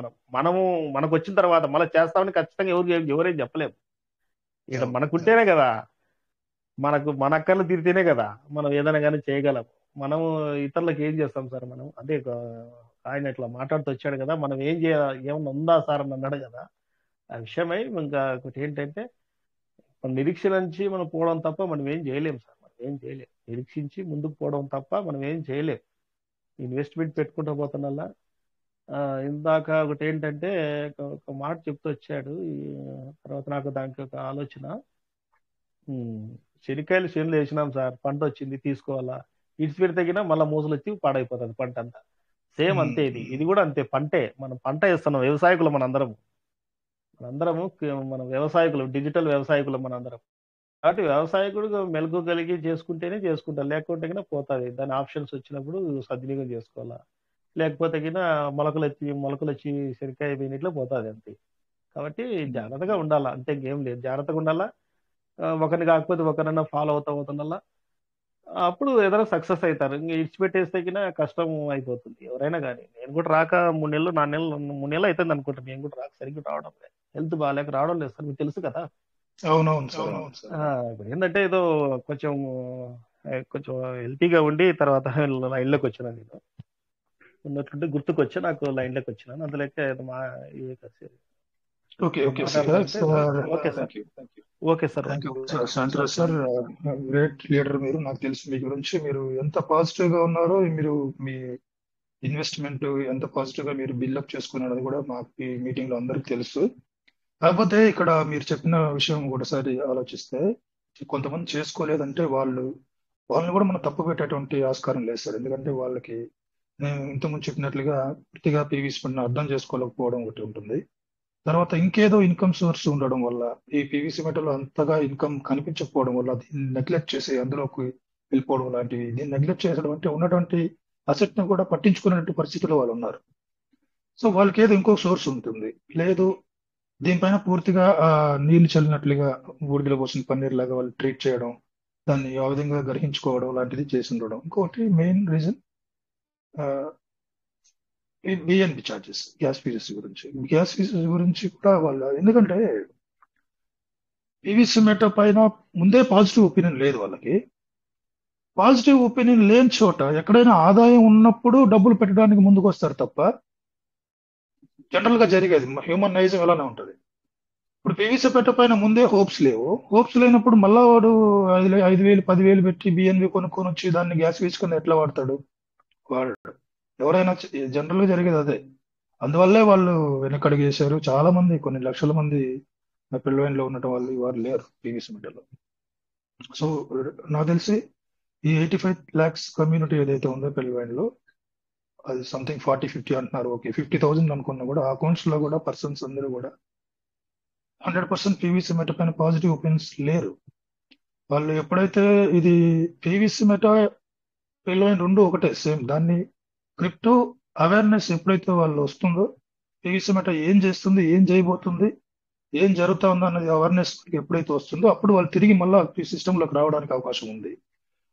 మనకు వచ్చిన తర్వాత మళ్ళీ చేస్తామని ఖచ్చితంగా ఎవరేం చెప్పలేము. ఇక్కడ మనకుంటేనే కదా, మన అక్కర్లు తీరితేనే కదా మనం ఏదైనా కానీ చేయగలం. మనము ఇతరులకు ఏం చేస్తాం సార్. మనం అదే ఆయన ఇట్లా మాట్లాడుతూ వచ్చాడు కదా, మనం ఏం చేయాలి, ఏమన్నా ఉందా సార్ అని అన్నాడు కదా. ఆ విషయమై ఇంకా ఒకటి ఏంటంటే మనం నిరీక్షించి మనం పోవడం తప్ప మనం ఏం చేయలేము సార్. మనం ఏం చేయలేము, నిరీక్షించి ముందుకు పోవడం తప్ప మనం ఏం చేయలేము. ఇన్వెస్ట్మెంట్ పెట్టుకుంటూ పోతున్నలా ఇందాక ఒకటి ఏంటంటే ఒక మాట చెప్తూ వచ్చాడు. తర్వాత నాకు దానికి ఒక ఆలోచన. శనికాయలు చేనులు వేసినాం సార్, పంట వచ్చింది తీసుకోవాలా, ఇడిచిపెడితే తగినా మళ్ళీ మూసలు వచ్చి పాడైపోతుంది పంట అంతా. సేమ్ అంతే ఇది కూడా అంతే. మనం పంట వేస్తున్నాం, వ్యవసాయకులు మనందరము మన వ్యవసాయకులు, డిజిటల్ వ్యవసాయకులు మనందరం. కాబట్టి వ్యవసాయకుడు మెలకు కలిగి చేసుకుంటేనే చేసుకుంటారు, లేకుంటే కినా పోతుంది. దాని ఆప్షన్స్ వచ్చినప్పుడు సద్వినియోగం చేసుకోవాలా, లేకపోతే కినా మొలకలు వచ్చి శనికాయ పోయినట్లు పోతుంది అంతే. కాబట్టి జాగ్రత్తగా ఉండాలా, అంతే, ఇంకేం లేదు. జాగ్రత్తగా ఉండాలా, ఒకరిని కాకపోతే ఒకరినైనా ఫాలో అవుతుండాలా. అప్పుడు ఏదైనా సక్సెస్ అవుతారు. ఇంకా ఇడిచిపెట్టేస్తే కినా కష్టం అయిపోతుంది ఎవరైనా కానీ. నేను కూడా రాక 3 నెలలు 3 నెలలు అవుతుంది అనుకుంటాను. నేను కూడా రాక సరిగ్గా రావడం లేదు, హెల్త్ బాగాలేక రావడం లేదు సార్, మీకు తెలుసు కదా. అవునవును. ఇప్పుడు ఏంటంటే ఏదో కొంచెం హెల్తీగా ఉండి తర్వాత లైన్లోకి వచ్చినా, నేను ఉన్నట్లుంటే గుర్తుకొచ్చా, నాకు లైన్లోకి వచ్చినాను. అందులోకి okay sir. Santosh sir, great leader మీరు. నాకు తెలుసు మీ గురించి, మీరు ఎంత పాజిటివ్ గా ఉన్నారో, మీరు మీ ఇన్వెస్ట్మెంట్ ఎంత పాజిటివ్ గా మీరు బిల్డప్ చేసుకున్నారో కూడా మాకు ఈ మీటింగ్ లో అందరికి తెలుసు. కాకపోతే ఇక్కడ మీరు చెప్పిన విషయం ఒకసారి ఆలోచిస్తే, కొంతమంది చేసుకోలేదంటే వాళ్ళని కూడా మనం తప్పు పెట్టేటువంటి ఆస్కారం లేదు సార్. ఎందుకంటే వాళ్ళకి నేను ఇంతకుముందు చెప్పినట్లుగా పూర్తిగా పీవీసీ పన్ను అర్థం చేసుకోలేకపోవడం ఒకటి ఉంటుంది. తర్వాత ఇంకేదో ఇన్కమ్ సోర్స్ ఉండడం వల్ల, ఈ పీవీసీ మెటల్ అంతగా ఇన్కమ్ కనిపించకపోవడం వల్ల దీన్ని నెగ్లెక్ట్ చేసి అందులోకి వెళ్ళిపోవడం లాంటివి. దీన్ని నెగ్లెక్ట్ చేసడం అంటే ఉన్నటువంటి అసెట్ ను కూడా పట్టించుకునే పరిస్థితుల్లో వాళ్ళు ఉన్నారు. సో వాళ్ళకి ఏదో ఇంకో సోర్స్ ఉంటుంది, లేదు దీనిపైన పూర్తిగా నీళ్లు చల్లినట్లుగా బూడిదలో పోసిన పన్నీర్ లాగా వాళ్ళు ట్రీట్ చేయడం, దాన్ని ఆ విధంగా గ్రహించుకోవడం లాంటిది చేసి ఉండడం. ఇంకోటి main reason BNB charges, gas fees గురించి కూడా వాళ్ళు, ఎందుకంటే పీవీసీ మెటల్ పైన ముందే పాజిటివ్ ఒపీనియన్ లేదు వాళ్ళకి. పాజిటివ్ ఒపీనియన్ లేని చోట ఎక్కడైనా ఆదాయం ఉన్నప్పుడు డబ్బులు పెట్టడానికి ముందుకు వస్తారు తప్ప, జనరల్ గా జరిగేది హ్యూమన్ నైజం అలానే ఉంటది. ఇప్పుడు పీవీసీ పెట్టపైన ముందే హోప్స్ లేవు. హోప్స్ లేనప్పుడు మళ్ళా వాడు 5,000 10,000 పెట్టి బిఎన్బి కొనుక్కొని వచ్చి దాన్ని గ్యాస్ తీసుకొని ఎట్లా వాడతాడు? వాడు ఎవరైనా జనరల్ గా జరిగేది అదే. అందువల్లే వాళ్ళు వెనకడుగు చేశారు. చాలా మంది, కొన్ని లక్షల మంది నా పిల్లవాడిలో ఉండటం వాళ్ళు వారు లేరు పీవీసీ మీటర్లో. సో నాకు తెలిసి ఈ 85 lakhs కమ్యూనిటీ ఏదైతే ఉందో పిల్లవాడిలో, అది సంథింగ్ 40-50 అంటున్నారు. ఓకే, 50,000 అనుకున్నా కూడా ఆ అకౌంట్స్ లో కూడా పర్సన్స్ అందరూ కూడా 100% పీవీసీ మెట పైన పాజిటివ్ ఒపీనియన్స్ లేరు. వాళ్ళు ఎప్పుడైతే ఇది పీవీసీ మెట పిల్లవాడి రెండు ఒకటే సేమ్, దాన్ని క్రిప్టో అవేర్నెస్ ఎప్పుడైతే వాళ్ళు వస్తుందో, పీవీసీ మెట ఏం చేస్తుంది, ఏం చేయబోతుంది, ఏం జరుగుతా ఉందో అన్నది అవేర్నెస్ ఎప్పుడైతే వస్తుందో అప్పుడు వాళ్ళు తిరిగి మళ్ళీ సిస్టంలోకి రావడానికి అవకాశం ఉంది.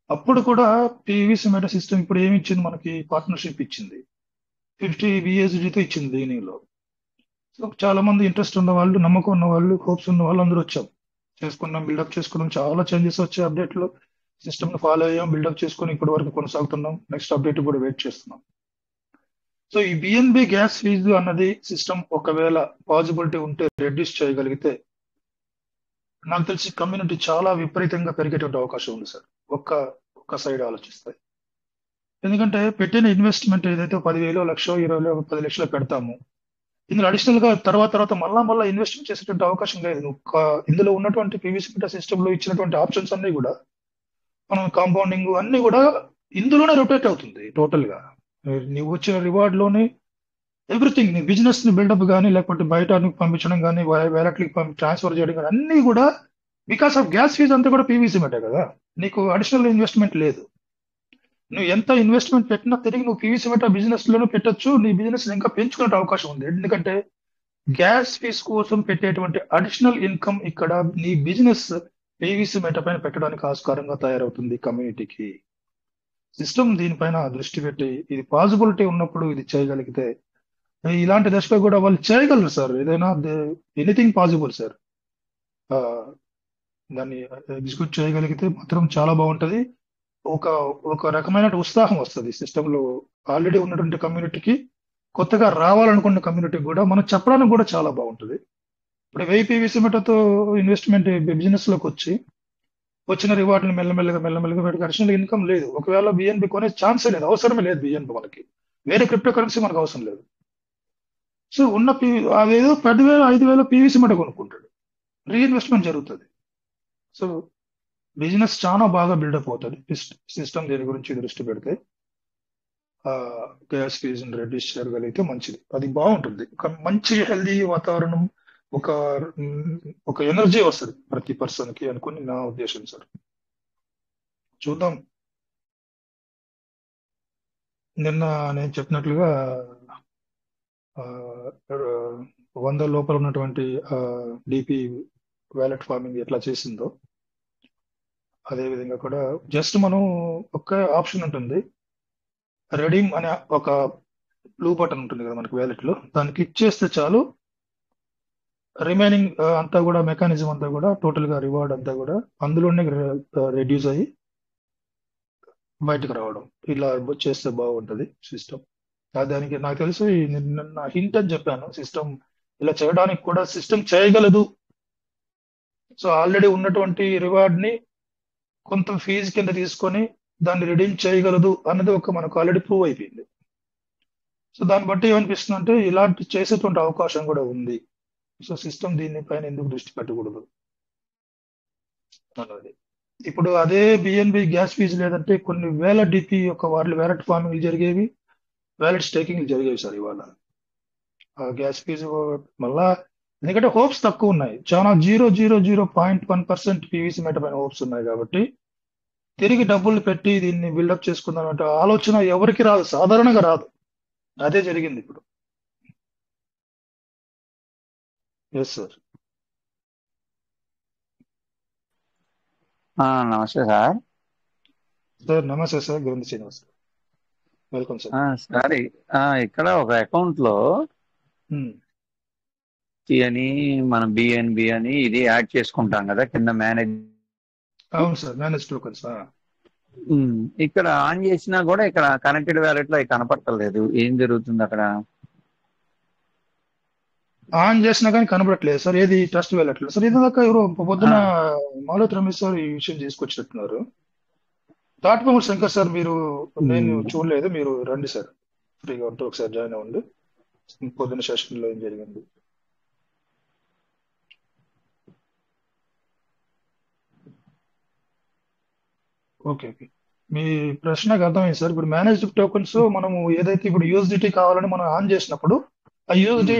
అప్పుడు కూడా పీవీసీ మెటా సిస్టమ్ ఇప్పుడు ఏమి ఇచ్చింది మనకి? పార్ట్నర్షిప్ ఇచ్చింది, 50 BSDతో ఇచ్చింది దీనిలో. సో చాలా మంది ఇంట్రెస్ట్ ఉన్న వాళ్ళు, నమ్మకం ఉన్న వాళ్ళు, హోప్స్ ఉన్న వాళ్ళు అందరూ వచ్చాం, చేసుకున్నాం, బిల్డప్ చేసుకున్నాం. చాలా చేంజెస్ వచ్చాయి అప్డేట్లో. సిస్టమ్ ను ఫాలో అయ్యాం, బిల్డప్ చేసుకుని ఇప్పటి వరకు కొనసాగుతున్నాం. నెక్స్ట్ అప్డేట్ కూడా వెయిట్ చేస్తున్నాం. సో ఈ బిఎన్బి గ్యాస్ ఫీజు అన్నది సిస్టమ్ ఒకవేళ పాసిబిలిటీ ఉంటే రెడ్యూస్ చేయగలిగితే నాకు తెలిసి కమ్యూనిటీ చాలా విపరీతంగా పెరిగేటువంటి అవకాశం ఉంది సార్, ఒక్క సైడ్ ఆలోచిస్తే. ఎందుకంటే పెట్టిన ఇన్వెస్ట్మెంట్ ఏదైతే 10,000, 1,00,000, 20,000, 10 లక్షలు పెడతాము, ఇందులో అడిషనల్ గా తర్వాత మళ్ళా ఇన్వెస్ట్మెంట్ చేసేటువంటి అవకాశం లేదు. ఇందులో ఉన్నటువంటి పీవీసీ మీటర్ సిస్టమ్ లో ఇచ్చినటువంటి ఆప్షన్స్ అన్ని కూడా, మనం కాంపౌండింగ్ అన్ని కూడా ఇందులోనే రొటేట్ అవుతుంది టోటల్ గా. నీవు వచ్చిన రివార్డ్ లోనే ఎవ్రీథింగ్, నీ బిజినెస్ ని బిల్డప్ కానీ, లేకపోతే బయట పంపించడం కానీ, వ్యాలెట్లకి ట్రాన్స్ఫర్ చేయడం కానీ, అన్ని కూడా బికాస్ ఆఫ్ గ్యాస్ ఫీజ్ అంతా కూడా పీవీసీ మీటే కదా. నీకు అడిషనల్ ఇన్వెస్ట్మెంట్ లేదు. నువ్వు ఎంత ఇన్వెస్ట్మెంట్ పెట్టినా తిరిగి నువ్వు పీవీసీ మీటర్ బిజినెస్ లోనే పెట్టొచ్చు, నీ బిజినెస్ ఇంకా పెంచుకునే అవకాశం ఉంది. ఎందుకంటే గ్యాస్ ఫీజ్ కోసం పెట్టేటువంటి అడిషనల్ ఇన్కమ్ ఇక్కడ నీ బిజినెస్ పీవీసీ మీటర్ పైన పెట్టడానికి ఆస్కారంగా తయారవుతుంది కమ్యూనిటీకి. సిస్టమ్ దీనిపైన దృష్టి పెట్టి ఇది పాసిబిలిటీ ఉన్నప్పుడు ఇది చేయగలిగితే, ఇలాంటి దశలో కూడా వాళ్ళు చేయగలరు సార్. ఏదైనా ఎనీథింగ్ పాసిబుల్ సార్. దాన్ని ఎగ్జిక్యూట్ చేయగలిగితే మాత్రం చాలా బాగుంటది. ఒక రకమైన ఉత్సాహం వస్తుంది సిస్టంలో. ఆల్రెడీ ఉన్నటువంటి కమ్యూనిటీకి, కొత్తగా రావాలనుకున్న కమ్యూనిటీకి కూడా మనం చెప్పడానికి కూడా చాలా బాగుంటుంది. ఇప్పుడు 1000 పీవీసీ మీటర్తో ఇన్వెస్ట్మెంట్ బిజినెస్ లోకి వచ్చిన రివార్డుని మెల్లమెల్లగా పెట్టి అడిషనల్ ఇన్కమ్ లేదు. ఒకవేళ బిఎన్బి కొనే ఛాన్సే లేదు, అవసరమే లేదు బిఎన్బి మనకి. వేరే క్రిప్టో కరెన్సీ మనకు అవసరం లేదు. సో ఉన్న అదేదో 10,000, 5,000 పీవీసీ మీటర్ కొనుక్కుంటాడు, రీఇన్వెస్ట్మెంట్ జరుగుతుంది. సో బిజినెస్ చాలా బాగా బిల్డప్ అవుతుంది సిస్టమ్ దీని గురించి దృష్టి పెడితే. గ్యాస్ ఫీజుని రెడ్యూస్ చేయగలిగితే మంచిది, అది బాగుంటుంది. మంచి హెల్దీ వాతావరణం, ఒక ఎనర్జీ వస్తుంది ప్రతి పర్సన్ కి అనుకుని నా ఉద్దేశం సార్. చూద్దాం. నిన్న నేను చెప్పినట్లుగా 100 లోపల ఉన్నటువంటి డిపి వ్యాలెట్ ఫార్మింగ్ ఎట్లా చేసిందో అదే విధంగా కూడా జస్ట్ మనం ఒక్క ఆప్షన్ ఉంటుంది, రెడీమ్ అనే ఒక బ్లూ బటన్ ఉంటుంది కదా మనకి వ్యాలెట్ లో, దాన్ని క్లిక్ చేస్తే చాలు రిమైనింగ్ అంతా కూడా మెకానిజం అంతా కూడా టోటల్ గా రివార్డ్ అంతా కూడా అందులోనే రెడ్యూస్ అయ్యి బయటకు రావడం, ఇలా చేస్తే బాగుంటది సిస్టమ్. దానికి నాకు తెలిసి నిన్న హింట్ అని చెప్పాను, సిస్టమ్ ఇలా చేయడానికి కూడా సిస్టమ్ చేయగలదు. సో ఆల్రెడీ ఉన్నటువంటి రివార్డ్ ని కొంత ఫీజు కింద తీసుకొని దాన్ని రిడీమ్ చేయగలదు అన్నది మనకు ఆల్రెడీ ప్రూవ్ అయిపోయింది. సో దాన్ని బట్టి ఏమనిపిస్తుంది అంటే ఇలాంటి చేసేటువంటి అవకాశం కూడా ఉంది. సో సిస్టమ్ దీనిపైన ఎందుకు దృష్టి పెట్టకూడదు అన్నది. ఇప్పుడు అదే బిఎన్బి గ్యాస్ ఫీజు లేదంటే కొన్ని వేల డిపి యొక్క వాళ్ళు వ్యాలెట్ ఫార్మింగ్ జరిగేవి, వ్యాలెట్ స్టేకింగ్ జరిగేవి సార్. ఇవాళ ఆ గ్యాస్ ఫీజు మళ్ళా, ఎందుకంటే హోప్స్ తక్కువ ఉన్నాయి, చాలా 0.01% పీవీసీ మీటర్ పైన హోప్స్ ఉన్నాయి. కాబట్టి తిరిగి డబ్బులు పెట్టి దీన్ని బిల్డప్ చేసుకుందాం అంటే ఆలోచన ఎవరికి రాదు, సాధారణంగా రాదు. అదే జరిగింది ఇప్పుడు. Yes sir. నమస్తే సార్. సార్ నమస్తే సార్, గురించి శ్రీనివాస్ వెల్కమ్ సార్. సార్ ఇక్కడ ఒక అకౌంట్ లో అని మనం బిఎన్బి అని ఇది యాడ్ చేసుకుంటాం కదా కింద మేనేజ్. అవును సార్, మేనేజ్ టోకన్స్. ఇక్కడ ఆన్ చేసినా కూడా ఇక్కడ కనెక్టెడ్ వ్యాలెట్ లో కనపడతలేదు, ఏం జరుగుతుంది అక్కడ? ఆన్ చేసినా కానీ కనబడట్లేదు సార్, ఏది ట్రస్ట్ వెళ్ళట్లేదు సార్. ఇదాక ఎవరో పొద్దున మాలోత్ రమేష్ సార్ ఈ విషయం తీసుకొచ్చినట్టున్నారు. తాటిపూడి శంకర్ సార్ మీరు, నేను చూడలేదు, మీరు రండి సార్, ఫ్రీగా ఉంటే ఒకసారి జాయిన్ అవ్వండి. పొద్దున సెషన్ లో ఏం జరిగింది. ఓకే ఓకే, మీ ప్రశ్నకు అర్థమైంది సార్. ఇప్పుడు మేనేజ్డ్ టోకెన్స్ మనము ఏదైతే ఇప్పుడు యూఎస్డిటీ కావాలని మనం ఆన్ చేసినప్పుడు ఆ యూఎస్డి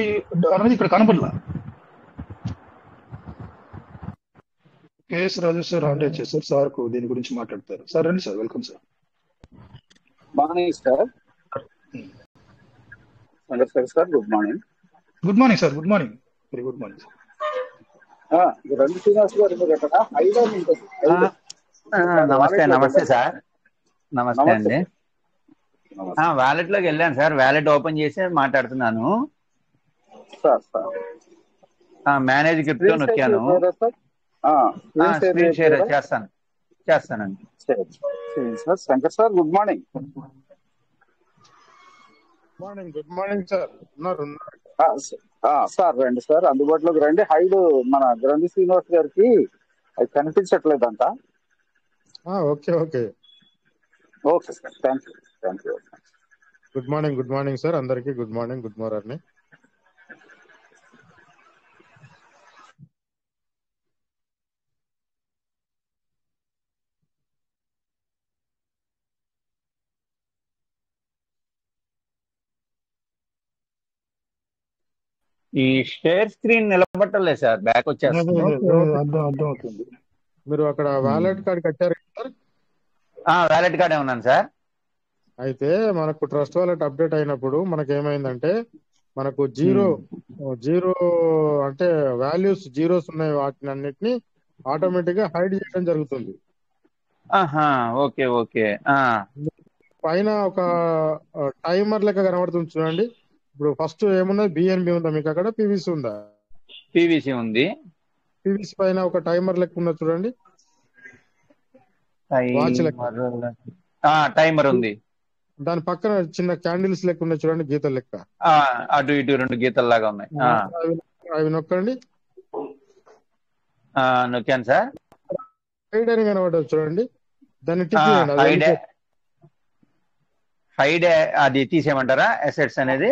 అనేది ఇక్కడ కనపడలా. కేఎస్ రాజు సార్ ఆన్ చేశారు, సార్ కు దీని గురించి మాట్లాడతారు. సార్ రండి sir, welcome sir. Morning sir. Sir good morning. Good morning sir, good morning, very good morning sir. రెండు శ్రీనివాస్ గారు మీరు ఎక్కడ ఐదో నమస్తే నమస్తే సార్, నమస్తే అండి. వ్యాలెట్ లోకి వెళ్ళాను సార్, వ్యాలెట్ ఓపెన్ చేసి మాట్లాడుతున్నాను. మేనేజ్ క్రిప్టో నొక్కాను. స్క్రీన్ షేర్ చేస్తానండి. Sir Shankar sir good morning. Good morning sir. Sir రండి సార్, అందుబాటులోకి రండి. హైడ్ మన గ్రంథి శ్రీనివాస్ గారికి అది కనిపించట్లేదంట. Okay okay okay sir, thank you. Good morning sir, అందరికి గుడ్ మార్నింగ్. ఈ షేర్ స్క్రీన్ నిలబట్టలేదు సార్, బ్యాక్ వచ్చేస్తుంది. అర్థం అవుతుంది. మీరు అక్కడ వాలెట్ కార్డ్ కట్టారు సార్? వ్యాలెట్ కార్డే ఉన్నాను సార్. అయితే మనకు ట్రస్ట్ వాలెట్ అప్డేట్ అయినప్పుడు మనకి ఏమైందంటే, మనకు జీరో అంటే వాల్యూస్ జీరోస్ ఉన్నాయి, వాటిని అన్నిటిని ఆటోమేటిక్ గా హైడ్ చేయడం జరుగుతుంది. Okay okay. పైన ఒక టైమర్ లెక్క కనబడుతుంది చూడండి. ఇప్పుడు ఫస్ట్ ఏమున్నది, బిఎన్బి ఉందా మీకు అక్కడ? పీవీసీ ఉందా? పీవీసీ ఉంది. పీవీసీ పైన ఒక టైమర్ లెక్క ఉన్నది చూడండి, వాచ్ లెక్క. టైమర్ ఉంది. దాని పక్కన చిన్న క్యాండిల్స్ లెక్క ఉన్నాయి చూడండి, గీతల లెక్క. అటు ఇటు రెండు గీతల లాగా ఉన్నాయి. అవి నొక్కండి. నొక్కాను సార్. హైడ్ అని కనబడదు చూడండి, దాన్ని టిక్ హైడ్ అది తీసేయమంటారా? అసెట్స్ అనేది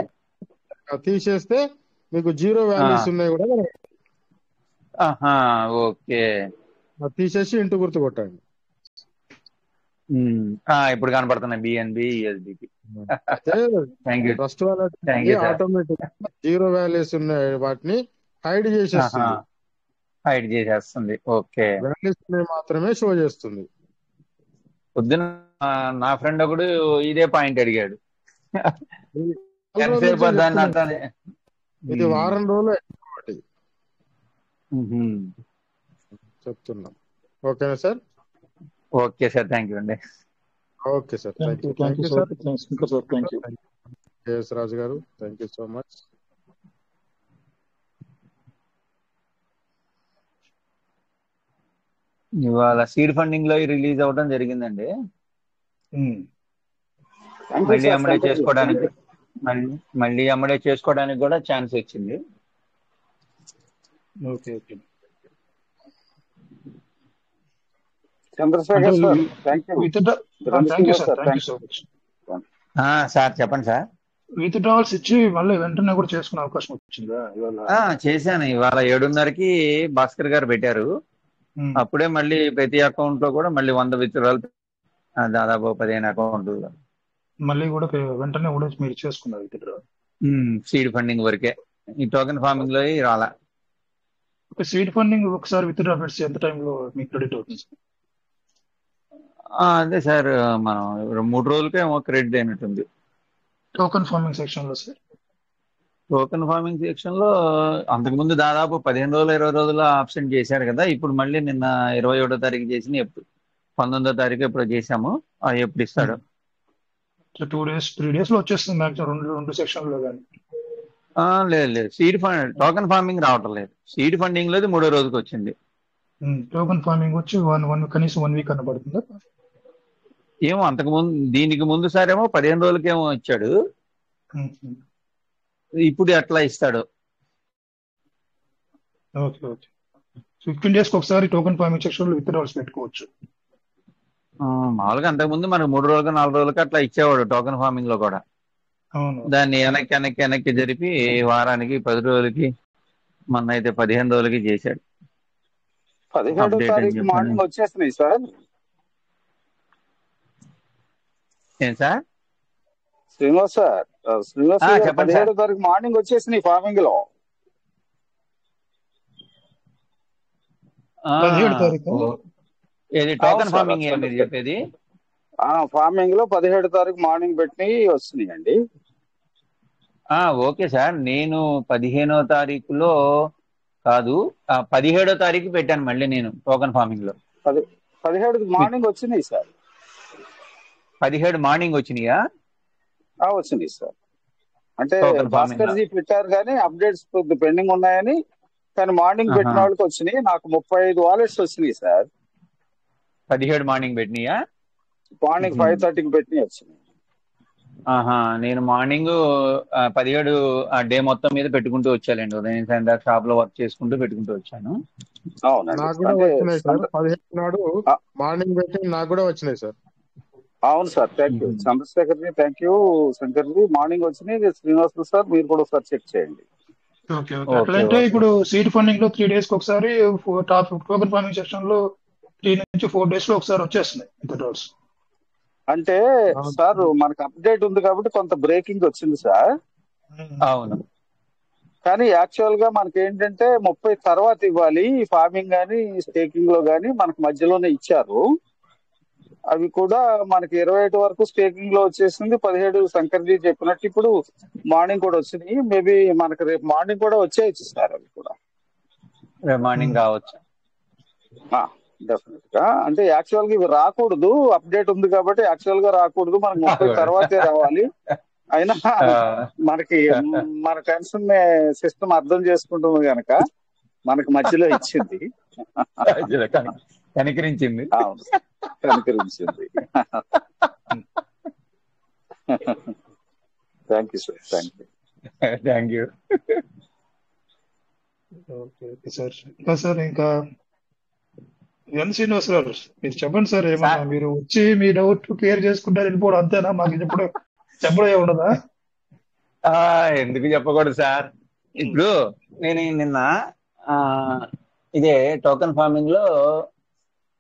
తీసేస్తే మీకు జీరో వాల్యూస్ ఉన్నాయి కూడా. ఓకే, తీసేసి ఇంటూ గుర్తు కొట్టండి. ఇప్పుడు కనపడుతున్నాయి BNB, USDT. Trust wallet automatic zero values ఉన్నాయి, వాటిని హైడ్ చేసేస్తుంది. ఓకే, వాల్యూస్ మాత్రమే షో చేస్తుంది. పొద్దున నా ఫ్రెండ్ ఒకడు ఇదే పాయింట్ అడిగాడు. ఎంతసేపు దాన్ని అర్థాన్ని. ఇది వారం రోజులు చెప్తున్నా. ఓకేనా sir? Okay sir, thank you అండి. Okay sir, thank you sir. KS Raju గారు, థ్యాంక్ యూ సో మచ్. ఇవాళ సీడ్ ఫండింగ్ లో రిలీజ్ అవ్వడం జరిగిందండి. మళ్ళీ అమ్మడే చేసుకోవడానికి కూడా ఛాన్స్ వచ్చింది. చంద్రశేఖర్ సార్ చెప్పండి సార్. విత్ డ్రావల్స్ ఇచ్చి మళ్ళీ వెంటనే కూడా చేసుకునే అవకాశం వచ్చిందా ఇవాళ? చేశాను. ఇవాళ 7:30కి భాస్కర్ గారు పెట్టారు. అప్పుడే మళ్ళీ ప్రతి అకౌంట్ లో కూడా మళ్ళీ 100 విత్డ్రాల్, దాదాపు 15 అకౌంట్లు మళ్ళీ కూడా వెంటనే కూడా మీరు చేసుకున్నారు విత్డ్రాల్. సీడ్ ఫండింగ్ వరకే, ఈ టోకెన్ ఫార్మింగ్ లో రాలా. సీడ్ ఫండింగ్ ఒకసారి విత్డ్రా పెడితే ఎంత టైంలో మీకు క్రెడిట్ అవుతుంది? అదే సార్, మనం 3 రోజులకే క్రెడిట్ అయినట్టుంది. టోకెన్ ఫార్మింగ్ సెక్షన్ లో సార్, టోకెన్ ఫార్మింగ్ సెక్షన్ లో అంతకుముందు దాదాపు 15 రోజులు 20 రోజులు ఆబ్సెంట్ చేశారు కదా. ఇప్పుడు మళ్ళీ నిన్న 21వ తారీఖు చేసి ఎప్పుడు 19వ తారీఖు ఎప్పుడు చేశాము, ఎప్పుడు ఇస్తాడు? 2 days 3 days లో వచ్చేస్తుంది మ్యాక్సిమం, రెండు సెక్షన్ లో కానీ. లేదు, సీడ్ ఫండ్ టోకెన్ ఫార్మింగ్ రావటం లేదు. సీడ్ ఫండింగ్ లో 3వ రోజుకి వచ్చింది. టోకెన్ ఫార్మింగ్ వచ్చి కనీసం 1 వీక్ అన్న పడుతుందా? ఏమో అంతకు ముందు, దీనికి ముందు సారేమో 15 రోజులకేమో ఇచ్చాడు, ఇప్పుడు ఎట్లా ఇస్తాడు? ఓకే ఓకే 15 days ఒకసారి టోకెన్ ఫార్మింగ్ సెక్షన్ లో విత్డ్రాల్స్ పెట్టుకోవచ్చు. మామూలుగా అంతకుముందు మనకు 3 రోజులకు 4 రోజులకి అట్లా ఇచ్చేవాడు టోకెన్ ఫార్మింగ్ లో కూడా. అవును దాన్ని వెనక్కి జరిపి వారానికి 10 రోజులకి మొన్న అయితే 15 రోజులకి చేశాడు 17వ అప్డేట్ అని తారీఖు చెప్పని. మార్నింగ్ వచ్చేస్తున్నాయి సార్. ఏం సార్? శ్రీనివాస్ గారు చెప్పండి సార్. 17వ తారీఖు మార్నింగ్ వచ్చేసినాయి ఫార్మింగ్ లో. 17 తారీఖు ఏది అవును టోకెన్ సార్, ఫార్మింగ్ అది మీరు చెప్పేది? ఫార్మింగ్ లో 17వ తారీఖు మార్నింగ్ పెట్టినవి వస్తున్నాయండి. ఓకే సార్, నేను 15వ తారీఖులో కాదు 17వ తారీఖు పెట్టాను మళ్ళీ నేను టోకెన్ ఫార్మింగ్ లో. 17కి మార్నింగ్ వచ్చినాయి సార్. 17 మార్నింగ్ వచ్చినాయా? వచ్చినాయి సార్. అంటే టోకెన్ ఫార్మింగ్ భాస్కర్ జీ పెట్టారు కానీ అప్డేట్స్ పెండింగ్ ఉన్నాయని, కానీ మార్నింగ్ పెట్టిన వాళ్ళకి వచ్చినాయి. నాకు 35 వాలెట్స్ వచ్చినాయి సార్. 17 మార్నింగ్ పెట్టినాయా? మార్నింగ్ 5:30కి పెట్టినవి వచ్చినాయి. నేను మార్నింగ్ 17 డే మొత్తం మీద పెట్టుకుంటూ వచ్చానండి. ఉదయం సాయంత్రం షాప్ లో వర్క్ చేసుకుంటూ పెట్టుకుంటూ వచ్చాను. అవునండి. నాకు కూడా అంటే వచ్చినాయి సార్. 17 నాడు మార్నింగ్ పెట్టి నాకు కూడా వచ్చినాయి సార్. అవును sir, thank you Chandrashekhar ji, thank you Shankar ji. Morning వచ్చినాయి. శ్రీనివాస్ సార్ మీరు కూడా ఒకసారి చెక్ చేయండి. ఓకే ఓకే అట్లంటే ఇప్పుడు సీడ్ ఫండింగ్ లో 3 days కి ఒకసారి, టోకెన్ ఫార్మింగ్ సెక్షన్ లో 3 నుంచి 4 days లో ఒకసారి వచ్చేస్తున్నాయి విత్డ్రాల్స్. అంటే సార్ మనకు అప్డేట్ ఉంది కాబట్టి కొంత బ్రేకింగ్ వచ్చింది సార్. అవును, కానీ యాక్చువల్ గా మనకి ఏంటంటే 30 తర్వాత ఇవ్వాలి. ఫార్మింగ్ గానీ స్టేకింగ్ లో గానీ మనకు మధ్యలోనే ఇచ్చారు. అవి కూడా మనకి 21 వరకు స్టేకింగ్ లో వచ్చేసింది. 17 శంకర్ జీ చెప్పినట్టు ఇప్పుడు మార్నింగ్ కూడా వచ్చినాయి. మేబీ మనకి రేపు మార్నింగ్ కూడా వచ్చేయచ్చు సార్. అవి కూడా రేపు మార్నింగ్ రావచ్చు. డెఫినెట్ గా. అంటే యాక్చువల్ గా ఇవి రాకూడదు, అప్డేట్ ఉంది కాబట్టి యాక్చువల్ గా రాకూడదు, మనకు 30 తర్వాతే రావాలి. అయినా మనకి మన టెన్షన్ సిస్టమ్ అర్థం చేసుకుంటుంది కనుక మనకి మధ్యలో ఇచ్చింది, కనికరించింది. అవును, కనికరించింది. Thank you sir, thank you. Okay sir. ఇంకా సార్ ఇంకా ఎన్ శ్రీనివాస్ గారు మీరు చెప్పండి సార్. ఏమన్నా మీరు వచ్చి మీ డౌట్ క్లియర్ చేసుకుంటారు వెళ్ళిపోవడం అంతేనా? మాకు చెప్పడం ఏముండదా? ఎందుకు చెప్పకూడదు సార్. ఇప్పుడు నేను నిన్న ఇదే టోకెన్ ఫార్మింగ్ లో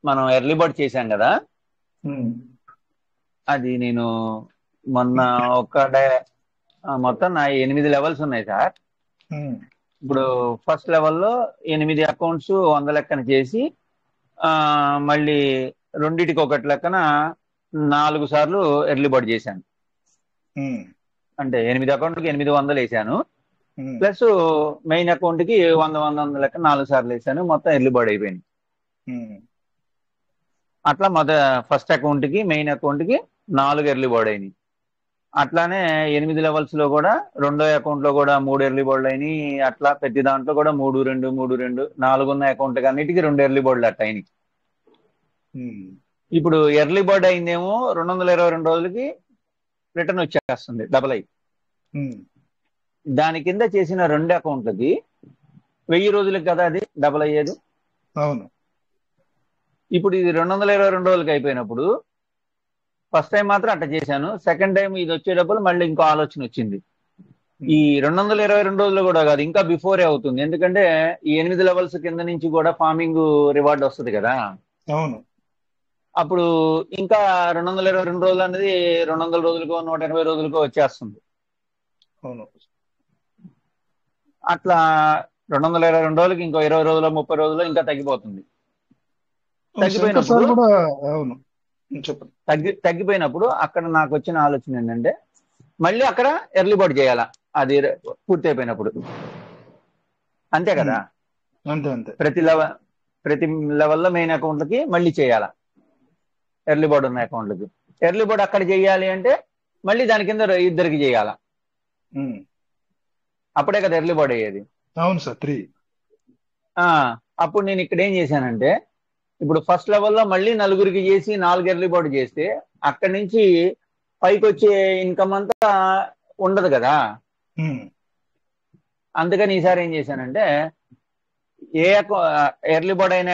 మనం ఎర్లీ బర్డ్ చేశాం కదా, అది నేను మొన్న మొత్తం నా 8 లెవెల్స్ ఉన్నాయి సార్. ఇప్పుడు ఫస్ట్ లెవెల్లో 8 అకౌంట్స్ 100 లెక్కన చేసి మళ్ళీ రెండిటికి ఒకటి లెక్కన 4 సార్లు ఎర్లీ బర్డ్ చేశాను. అంటే 8 అకౌంట్కి 800 వేసాను, ప్లస్ మెయిన్ అకౌంట్ కి 100 లెక్క 4 సార్లు వేసాను. మొత్తం ఎర్లీ బర్డ్ అయిపోయింది. అట్లా ఫస్ట్ అకౌంట్ కి మెయిన్ అకౌంట్ కి 4 ఎర్లీ బర్డ్ అయినాయి. అట్లానే 8 లెవెల్స్ లో కూడా రెండో అకౌంట్ లో కూడా 3 ఎర్లీ బర్డ్ అయినాయి. అట్లా ప్రతి దాంట్లో కూడా 3, 2, 3, 2 4 ఉన్న అకౌంట్ అన్నిటికీ 2 ఎర్లీ బర్డ్లు అట్లా అయినాయి. ఇప్పుడు ఎర్లీ బర్డ్ అయిందేమో 222 రోజులకి రిటర్న్ వచ్చేస్తుంది డబుల్ అయి. దాని కింద చేసిన 2 అకౌంట్లకి 1000 రోజులకి కదా అది డబుల్ అయ్యేది. అవును. ఇప్పుడు ఇది 222 రోజులకి అయిపోయినప్పుడు ఫస్ట్ టైం మాత్రం అట్లా చేశాను. సెకండ్ టైం ఇది వచ్చేటప్పుడు మళ్ళీ ఇంకో ఆలోచన వచ్చింది. ఈ 222 రోజులు కూడా కాదు, ఇంకా బిఫోరే అవుతుంది. ఎందుకంటే ఈ 8 లెవెల్స్ కింద నుంచి కూడా ఫార్మింగ్ రివార్డ్ వస్తుంది కదా. అవును. అప్పుడు ఇంకా 222 రోజులు అనేది 200 రోజులకో 180 రోజులకో వచ్చేస్తుంది. అవును. అట్లా 222 రోజులకి ఇంకో 20 రోజులు 30 రోజులు ఇంకా తగ్గిపోతుంది. తగ్గిపోయినప్పుడు అక్కడ నాకు వచ్చిన ఆలోచన ఏంటంటే మళ్ళీ అక్కడ ఎర్లీ బర్డ్ చేయాలా, అది పూర్తి అయిపోయినప్పుడు. అంతే కదా, ప్రతి లెవెల్లో మెయిన్ అకౌంట్లకి మళ్ళీ చేయాలా ఎర్లీ బర్డ్ ఉన్న అకౌంట్లకి. ఎర్లీ బర్డ్ అక్కడ చేయాలి అంటే మళ్ళీ దాని కింద ఇద్దరికి చేయాలా, అప్పుడే కదా ఎర్లీ బర్డ్ అయ్యేది. అవును సార్, 3. అప్పుడు నేను ఇక్కడ ఏం చేశానంటే, ఇప్పుడు ఫస్ట్ లెవెల్లో మళ్ళీ 4 చేసి 4 ఎర్లీ బర్డ్ చేస్తే అక్కడి నుంచి పైకి వచ్చే ఇన్కమ్ అంతా ఉండదు కదా. అందుకని ఈసారి ఏం చేశానంటే ఏ ఎర్లీ బర్డ్ అయిన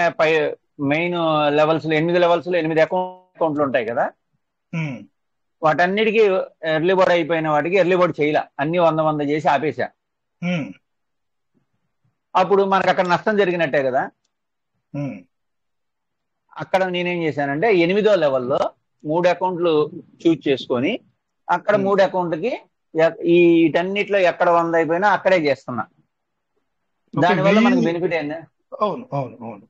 మెయిన్ లెవెల్స్ లో 8 లెవెల్స్ లో 8 అకౌంట్లు ఉంటాయి కదా, ఉమ్, వాటన్నిటికీ ఎర్లీ బర్డ్ అయిపోయిన వాటికి ఎర్లీ బర్డ్ చేయలే, అన్ని 100 చేసి ఆపేసా. ఉమ్, అప్పుడు మనకు అక్కడ నష్టం జరిగినట్టే కదా. ఉమ్, అక్కడ నేనేం చేశానంటే 8వ లెవెల్లో 3 అకౌంట్లు చూజ్ చేసుకొని అక్కడ ఉమ్. 3 అకౌంట్లకి వీటన్నిటిలో ఎక్కడ 100 అయిపోయినా అక్కడే చేస్తున్నా. ఓకే, దానివల్ల మనకు 1000. బెనిఫిట్ ఏంది? అవును అవును అవును.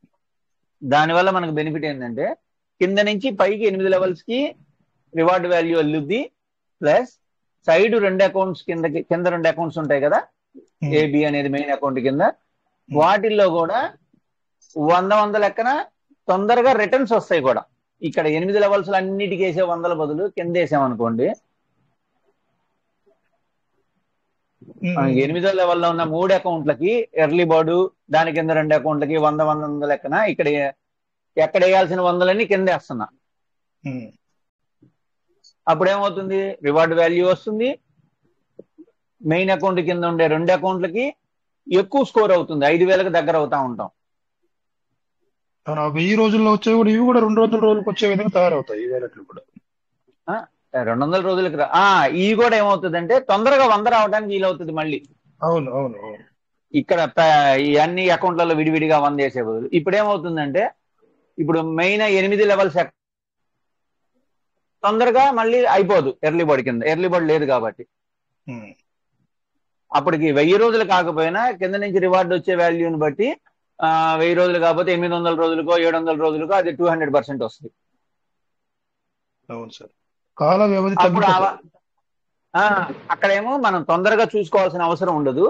దానివల్ల మనకు బెనిఫిట్ ఏంటంటే కింద నుంచి పైకి 8 లెవెల్స్ కి రివార్డ్ వాల్యూ వెళ్ళుద్ది, ప్లస్ సైడ్ 2 అకౌంట్స్ కింద 2 అకౌంట్స్ ఉంటాయి కదా, ఉమ్, ఏబి అనేది మెయిన్ అకౌంట్ కింద, ఉమ్. వాటిల్లో కూడా 100 లెక్కన తొందరగా రిటర్న్స్ వస్తాయి కూడా. ఇక్కడ 8 లెవెల్స్ అన్నిటికీ వేసే 100 బదులు కింద వేసామనుకోండి, ఉమ్, మనకి ఉమ్, 8వ లెవెల్లో ఉన్న 3 అకౌంట్లకి ఎర్లీ బర్డు, దాని కింద 2 అకౌంట్లకి 100 లెక్కన ఇక్కడ ఎక్కడ వేయాల్సిన 100లన్నీ కింద వేస్తున్నా. ఉమ్. అప్పుడు ఏమవుతుంది, రివార్డ్ వాల్యూ వస్తుంది, మెయిన్ అకౌంట్ కింద ఉండే 2 అకౌంట్లకి ఎక్కువ స్కోర్ అవుతుంది, 5000కి దగ్గర అవుతా ఉంటాం. అవును, 1000 రోజుల్లో వచ్చేవి కూడా ఇవి కూడా 200 రోజులకు వచ్చే విధంగా తయారవుతాయి ఈ వ్యాలెట్లు కూడా. 200 రోజులకి ఇవి కూడా ఏమవుతుందంటే తొందరగా 100 రావడానికి వీలవుతుంది మళ్ళీ. అవును అవును అవును. ఇక్కడ ఈ అన్ని అకౌంట్లలో విడివిడిగా 100 వేసే బదులు ఇప్పుడు ఏమవుతుందంటే, ఇప్పుడు మెయిన్ 8 లెవెల్స్ తొందరగా మళ్ళీ అయిపోదు ఎర్లీ బర్డ్ కింద, ఎర్లీ బర్డ్ లేదు కాబట్టి. ఉమ్, అప్పటికి 1000 రోజులు కాకపోయినా కింద నుంచి రివార్డ్ వచ్చే వాల్యూని బట్టి 1000 రోజులు కాకపోతే 800 రోజులకో 700 రోజులకో అది 200% వస్తుంది. అవును సార్, కాల వ్యవధి అప్పుడు తగ్గిపోతుంది. అక్కడేమో మనం తొందరగా చూసుకోవాల్సిన అవసరం ఉండదు,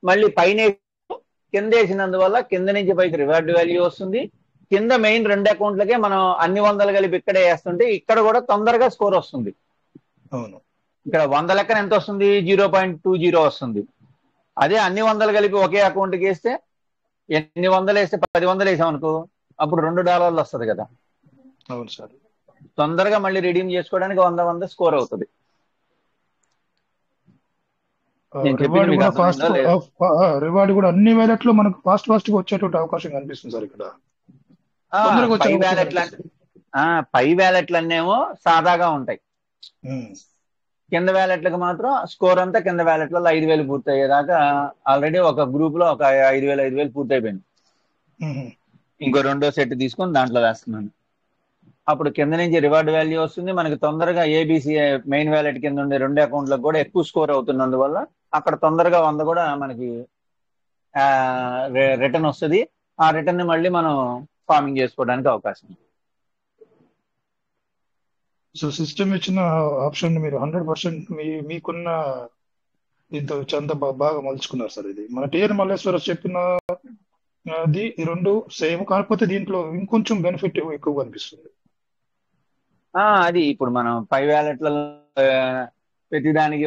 మళ్ళీ పైన కింద వేసినందువల్ల కింద నుంచి పైకి రివార్డ్ వాల్యూ వస్తుంది, కింద మెయిన్ 2 అకౌంట్లకే మనం అన్ని 100 కలిపి ఇక్కడే వేస్తుంటే ఇక్కడ కూడా తొందరగా స్కోర్ వస్తుంది. అవును. ఇక్కడ 100 లెక్కన ఎంత వస్తుంది, 0.20 వస్తుంది. అదే అన్ని 100 కలిపి ఒకే అకౌంట్కి వేస్తే, ఎన్ని 100 వేస్తే 10 100 వేసామనుకో అప్పుడు $2 వస్తుంది కదా. అవును సార్. తొందరగా మళ్ళీ రిడీమ్ చేసుకోవడానికి 100 స్కోర్ అవుతుంది. నేను చెప్పింది రివార్డ్ మీకు కూడా అర్థమైందో లేదు? రివార్డ్ కూడా అన్ని వ్యాలెట్లో మనకు ఫాస్ట్ గా వచ్చేటువంటి అవకాశం కనిపిస్తుంది సార్ ఇక్కడ. తొందరగా వచ్చే పై అవకాశం వ్యాలెట్లు కనిపిస్తుంది. పై వ్యాలెట్లు అన్నేమో సాదాగా ఉంటాయి, ఉమ్, కింద వ్యాలెట్లకు మాత్రం స్కోర్ అంతా కింద వ్యాలెట్లలో 5000 పూర్తయ్యేదాకా ఆల్రెడీ ఒక గ్రూప్ లో ఒక 5000 పూర్తయిపోయింది. ఉమ్, ఇంకో 2వ సెట్ తీసుకొని దాంట్లో వేస్తున్నాను. అప్పుడు కింద నుంచి రివార్డ్ వాల్యూ వస్తుంది, మనకి తొందరగా ఏబిసి మెయిన్ వ్యాలెట్ కింద ఉండే 2 అకౌంట్లకు కూడా ఎక్కువ స్కోర్ అవుతున్నందువల్ల అక్కడ తొందరగా 100 కూడా మనకి రిటర్న్ వస్తుంది. ఆ రిటర్న్ ని మళ్ళీ మనం ఫార్మింగ్ చేసుకోవడానికి అవకాశం. సో సిస్టమ్ ఇచ్చిన ఆప్షన్ మీరు 100% మీకున్న దీంతో చాలా బాగా మలుచుకున్నారు సార్. ఇది మన టిఆర్ మల్లేశ్వర చెప్పిన అది ఈ రెండు సేమ్, కాకపోతే దీంట్లో ఇంకొంచెం బెనిఫిట్ ఎక్కువ కనిపిస్తుంది. అది ఇప్పుడు మనం పై వ్యాలెట్లలో ప్రతిదానికి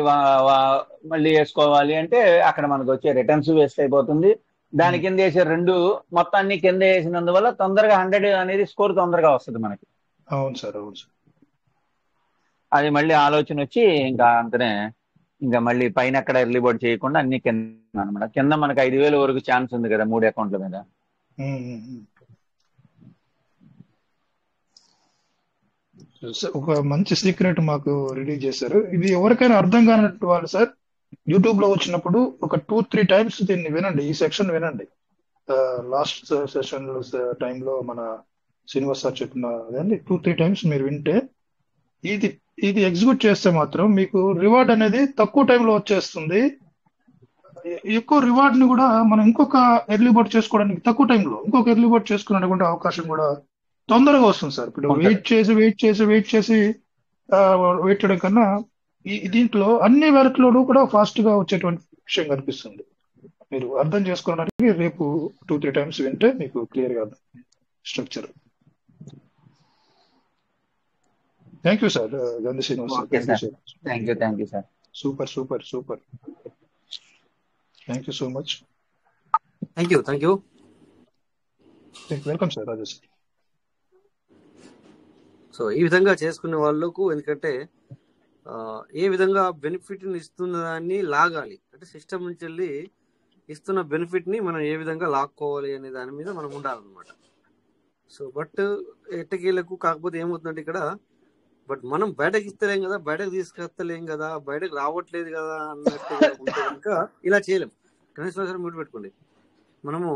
మళ్ళీ వేసుకోవాలి అంటే అక్కడ మనకు వచ్చే రిటర్న్స్ వేస్ట్ అయిపోతుంది. దాని కింద వేసే 2 మొత్తాన్ని కింద వేసినందువల్ల తొందరగా 100 అనేది స్కోర్ తొందరగా వస్తుంది మనకి. అవును సార్, అవును సార్. అది మళ్ళీ ఆలోచన వచ్చి ఇంకా అంతనే ఇంకా మళ్ళీ పైన ఎక్కడ ఎర్లీ బర్డ్ చేయకుండా అన్ని కింద అనమాట. కింద మనకి 5000 వరకు ఛాన్స్ ఉంది కదా 3 అకౌంట్ల మీద. ఒక మంచి సీక్రెట్ మాకు రిలీజ్ చేశారు. ఇది ఎవరికైనా అర్థం కానట్టు వాళ్ళు సార్ యూట్యూబ్ లో వచ్చినప్పుడు ఒక 2-3 టైమ్స్ దీన్ని వినండి, ఈ సెక్షన్ వినండి. లాస్ట్ సెషన్ టైంలో మన శ్రీనివాస్ సార్ చెప్పిన దాన్ని 2-3 టైమ్స్ మీరు వింటే ఇది ఎగ్జిక్యూట్ చేస్తే మాత్రం మీకు రివార్డ్ అనేది తక్కువ టైంలో వచ్చేస్తుంది. ఎక్కువ రివార్డ్ ని కూడా మనం ఇంకొక ఎర్లీ బర్డ్ చేసుకోవడానికి తక్కువ టైంలో ఇంకొక ఎర్లీ బర్డ్ చేసుకునేటువంటి అవకాశం కూడా తొందరగా వస్తుంది సార్. ఇప్పుడు వెయిట్ చేసి చేయడం కన్నా దీంట్లో అన్ని వ్యాలెట్లోనూ కూడా ఫాస్ట్ గా వచ్చేటువంటి విషయం కనిపిస్తుంది. మీరు అర్థం చేసుకోవడానికి రేపు 2-3 టైమ్స్ వింటే మీకు క్లియర్ గా structure. Thank you sir Gandhi Srinivas sir. Thank you sir. Super. Thank you so much. Thank you. Welcome sir Rajesh. So ఈ విధంగా చేసుకునే వాళ్ళకు ఎందుకంటే ఏ విధంగా బెనిఫిట్ ఇస్తున్న దాన్ని లాగాలి అంటే సిస్టమ్ నుంచి వెళ్ళి ఇస్తున్న బెనిఫిట్ ని మనం ఏ విధంగా లాక్కోవాలి అనే దాని మీద మనం ఉండాలన్నమాట. సో బట్ ఎట్టకేలకు కాకపోతే ఏమవుతుందంటే ఇక్కడ బట్ మనం బయటకు ఇస్తలేం కదా, బయటకు తీసుకొస్తలేం కదా, బయటకు రావట్లేదు కదా అన్నట్టుగా ఉంటే కనుక ఇలా చేయలేం. కనీసం మ్యూట్ పెట్టుకోండి. మనము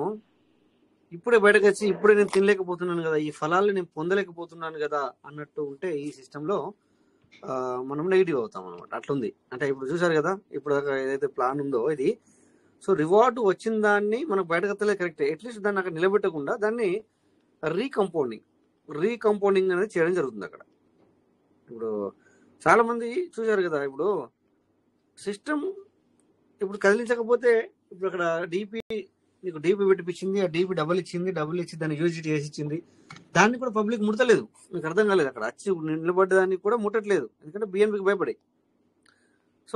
ఇప్పుడే బయటకు వచ్చి ఇప్పుడే నేను తినలేకపోతున్నాను కదా, ఈ ఫలాలు నేను పొందలేకపోతున్నాను కదా అన్నట్టు ఉంటే ఈ సిస్టంలో మనం నెగిటివ్ అవుతాం అనమాట. అట్లుంది. అంటే ఇప్పుడు చూసారు కదా, ఇప్పుడు ఏదైతే ప్లాన్ ఉందో ఇది, సో రివార్డ్ వచ్చిన దాన్ని మనం బయటకు ఎత్తలే కరెక్టే, అట్లీస్ట్ దాన్ని అక్కడ నిలబెట్టకుండా దాన్ని రీకంపౌండింగ్ అనేది చేయడం జరుగుతుంది అక్కడ. ఇప్పుడు చాలా మంది చూసారు కదా, ఇప్పుడు సిస్టమ్ ఇప్పుడు కదిలించకపోతే ఇప్పుడు అక్కడ నీకు డీపీ పెట్టిపించింది, ఆ డీపీ డబుల్ ఇచ్చింది, డబుల్ ఇచ్చి దాన్ని యూజిటీ చేసి ఇచ్చింది, దాన్ని కూడా పబ్లిక్ ముడతలేదు. మీకు అర్థం కాలేదు, అక్కడ వచ్చి నిలబడ్డదాన్ని కూడా ముట్టట్లేదు, ఎందుకంటే బిఎన్పికి భయపడి. సో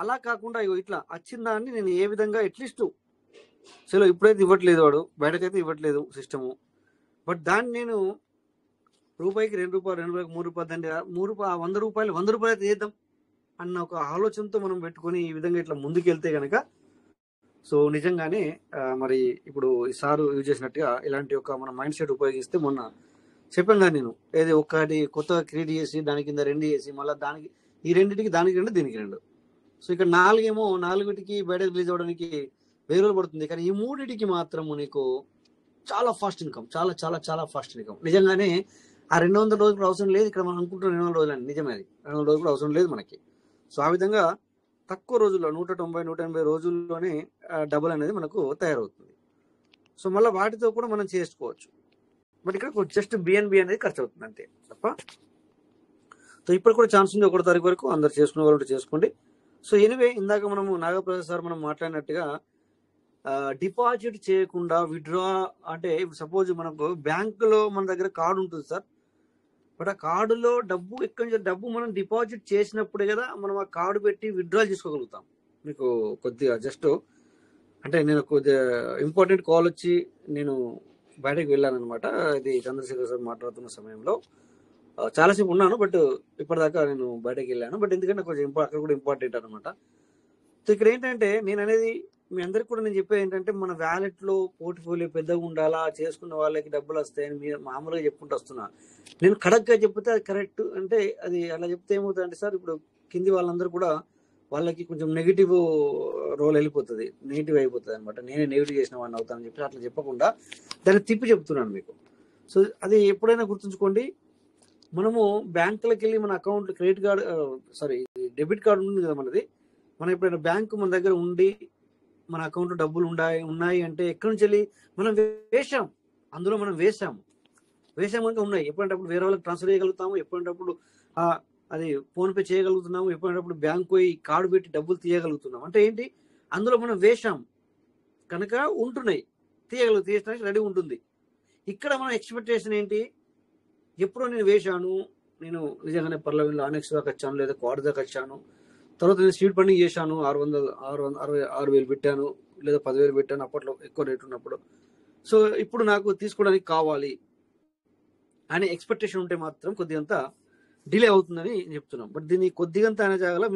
అలా కాకుండా ఇట్లా వచ్చిన దాన్ని నేను ఏ విధంగా అట్లీస్ట్ చలో ఇప్పుడైతే ఇవ్వట్లేదు, వాడు బయటకైతే ఇవ్వట్లేదు సిస్టము, బట్ దాన్ని నేను రూపాయికి 2 రూపాయలు, 2 రూపాయలకి 3 రూపాయలు, దాన్ని 100 రూపాయలు 100 రూపాయలు అయితే చేద్దాం అన్న ఒక ఆలోచనతో మనం పెట్టుకొని ఈ విధంగా ఇట్లా ముందుకెళ్తే కనుక సో నిజంగానే మరి ఇప్పుడు ఈ సారు యూజ్ చేసినట్టుగా ఇలాంటి ఒక మన మైండ్ సెట్ ఉపయోగిస్తే, మొన్న చెప్పాను కదా నేను, ఏది ఒక్కటి కొత్తగా క్రియేట్ చేసి దాని కింద 2 చేసి మళ్ళీ దానికి ఈ రెండింటికి దానికి 2 దీనికి 2, సో ఇక్కడ 4కి బయటకు రిలీజ్ అవ్వడానికి 1000 రోజులు పడుతుంది. కానీ ఈ 3కి మాత్రము నీకు చాలా ఫాస్ట్ ఇన్కమ్, చాలా చాలా చాలా ఫాస్ట్ ఇన్కమ్. నిజంగానే ఆ 200 రోజులు కూడా అవసరం లేదు. ఇక్కడ మనం అనుకుంటున్న 200 రోజులు అని నిజమే, అది 200 రోజులు కూడా అవసరం లేదు మనకి. సో ఆ విధంగా తక్కువ రోజుల్లో 190-180 రోజుల్లోనే డబుల్ అనేది మనకు తయారవుతుంది. సో మళ్ళీ వాటితో కూడా మనం చేసుకోవచ్చు. బట్ ఇక్కడ జస్ట్ బిఎన్బి అనేది ఖర్చు అవుతుంది అంతే తప్ప. సో ఇప్పుడు కూడా ఛాన్స్ ఉంది 1 తారీఖు వరకు, అందరు చేసుకునే వాళ్ళు చేసుకోండి. సో ఎనివే, ఇందాక మనము నాగప్రసాద్ సార్ మనం మాట్లాడినట్టుగా డిపాజిట్ చేయకుండా విత్డ్రా అంటే, ఇప్పుడు సపోజ్ మనకు బ్యాంకులో మన దగ్గర కార్డు ఉంటుంది సార్, బట్ ఆ కార్డులో డబ్బు ఎక్కడి నుంచి డబ్బు మనం డిపాజిట్ చేసినప్పుడే కదా మనం ఆ కార్డు పెట్టి విత్డ్రా చేసుకోగలుగుతాం. మీకు కొద్దిగా జస్ట్ అంటే నేను కొద్దిగా ఇంపార్టెంట్ కాల్ వచ్చి నేను బయటకు వెళ్ళాను అనమాట. ఇది చంద్రశేఖర్ సార్ మాట్లాడుతున్న సమయంలో చాలాసేపు ఉన్నాను, బట్ ఇప్పటిదాకా నేను బయటకు వెళ్ళాను. బట్ ఎందుకంటే కొంచెం అక్కడ కూడా ఇంపార్టెంట్ అనమాట. సో ఇక్కడ ఏంటంటే నేను అనేది మీ అందరికి కూడా నేను చెప్పేది ఏంటంటే, మన వ్యాలెట్లో పోర్ట్ఫోలియో పెద్దగా ఉండాలా, చేసుకున్న వాళ్ళకి డబ్బులు వస్తాయని మీరు మామూలుగా చెప్పుకుంటూ వస్తున్నా. నేను కరెక్ట్గా చెప్తే అది కరెక్ట్ అంటే, అది అలా చెప్తే ఏమవుతుందంటే సార్, ఇప్పుడు కింది వాళ్ళందరూ కూడా వాళ్ళకి కొంచెం నెగిటివ్ రోల్ వెళ్ళిపోతుంది, నెగిటివ్ అయిపోతుంది అనమాట. నేనే నెగిటివ్ చేసిన వాడిని అవుతానని చెప్పి అట్లా చెప్పకుండా దాన్ని తిప్పి చెప్తున్నాను మీకు. సో అది ఎప్పుడైనా గుర్తుంచుకోండి. మనము బ్యాంకులకు వెళ్ళి మన అకౌంట్ డెబిట్ కార్డు ఉంటుంది కదా మనది, మనం ఎప్పుడైనా బ్యాంకు మన దగ్గర ఉండి మన అకౌంట్ డబ్బులు ఉన్నాయి అంటే ఎక్కడి నుంచి వెళ్ళి మనం వేసాం, అందులో మనం వేసాము అంటే ఉన్నాయి. ఎప్పుడంటప్పుడు వేరే వాళ్ళకి ట్రాన్స్ఫర్ చేయగలుగుతాము, ఎప్పుడంటప్పుడు అది ఫోన్పే చేయగలుగుతున్నాము, ఎప్పుడంటప్పుడు బ్యాంకు పోయి కార్డు పెట్టి డబ్బులు తీయగలుగుతున్నాం. అంటే ఏంటి, అందులో మనం వేసాం కనుక ఉంటున్నాయి, తీయడానికి రెడీ ఉంటుంది. ఇక్కడ మన ఎక్స్పెక్టేషన్ ఏంటి, ఎప్పుడో నేను వేశాను, నేను నిజంగానే పర్లవిలో ఆనెక్స్ దాకా వచ్చాను, లేదా క్వాడ్ దాకా వచ్చాను, తర్వాత నేను స్పీడ్ ఫండింగ్ చేశాను, 6,000 పెట్టాను, లేదా 10,000 పెట్టాను అప్పట్లో ఎక్కువ రేట్ ఉన్నప్పుడు. సో ఇప్పుడు నాకు తీసుకోవడానికి కావాలి అనే ఎక్స్పెక్టేషన్ ఉంటే మాత్రం కొద్దిగంత డిలే అవుతుందని చెప్తున్నాం. బట్ దీన్ని కొద్దిగంత అనే జాగాలో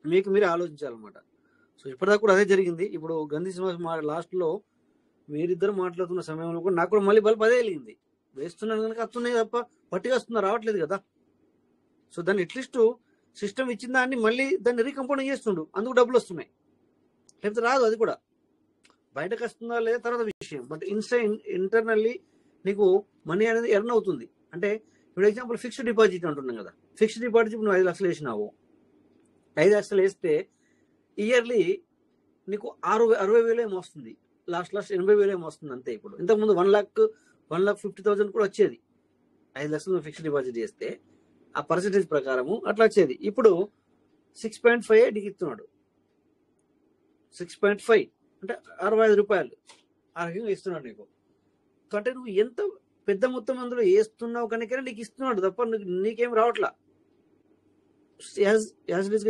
మీకు మీరే ఆలోచించాలన్నమాట. సో ఇప్పటిదాకా కూడా అదే జరిగింది. ఇప్పుడు గంధి సినిమా లాస్ట్లో మీరిద్దరు మాట్లాడుతున్న సమయంలో కూడా నాకు కూడా మళ్ళీ బల్బ్ అదే వెలిగింది. వేస్తున్నాను కనుక వస్తున్నాయి తప్ప పట్టిగా రావట్లేదు కదా. సో దాన్ని అట్లీస్ట్ సిస్టమ్ ఇచ్చిన దాన్ని మళ్ళీ దాన్ని రీకంపౌండింగ్ చేస్తుండు, అందుకు డబ్బులు వస్తున్నాయి. లేకపోతే రాదు, అది కూడా బయటకు వస్తుందా లేదా తర్వాత విషయం. బట్ ఇంటర్నల్లీ నీకు మనీ అనేది ఎర్న్ అవుతుంది. అంటే ఇప్పుడు ఎగ్జాంపుల్ ఫిక్స్డ్ డిపాజిట్ అంటున్నాం కదా, ఫిక్స్డ్ డిపాజిట్ నువ్వు 5 లక్షలు వేసినావు, 5 లక్షలు వేస్తే ఇయర్లీ నీకు 60,000 ఏమో వస్తుంది, లాస్ట్ 80,000 ఏమో వస్తుంది అంతే. ఇప్పుడు ఇంతకుముందు 1,50,000 కూడా వచ్చేది, 5 లక్షలు ఫిక్స్డ్ డిపాజిట్ చేస్తే ఆ పర్సెంటేజ్ ప్రకారము అట్లా వచ్చేది. ఇప్పుడు 6.5 నీకు ఇస్తున్నాడు, 6.5 అంటే 65 రూపాయలు ఆ రకంగా ఇస్తున్నాడు నీకు. అంటే నువ్వు ఎంత పెద్ద మొత్తం అందులో వేస్తున్నావు కనుక నీకు ఇస్తున్నాడు తప్ప నీకేం రావట్లా.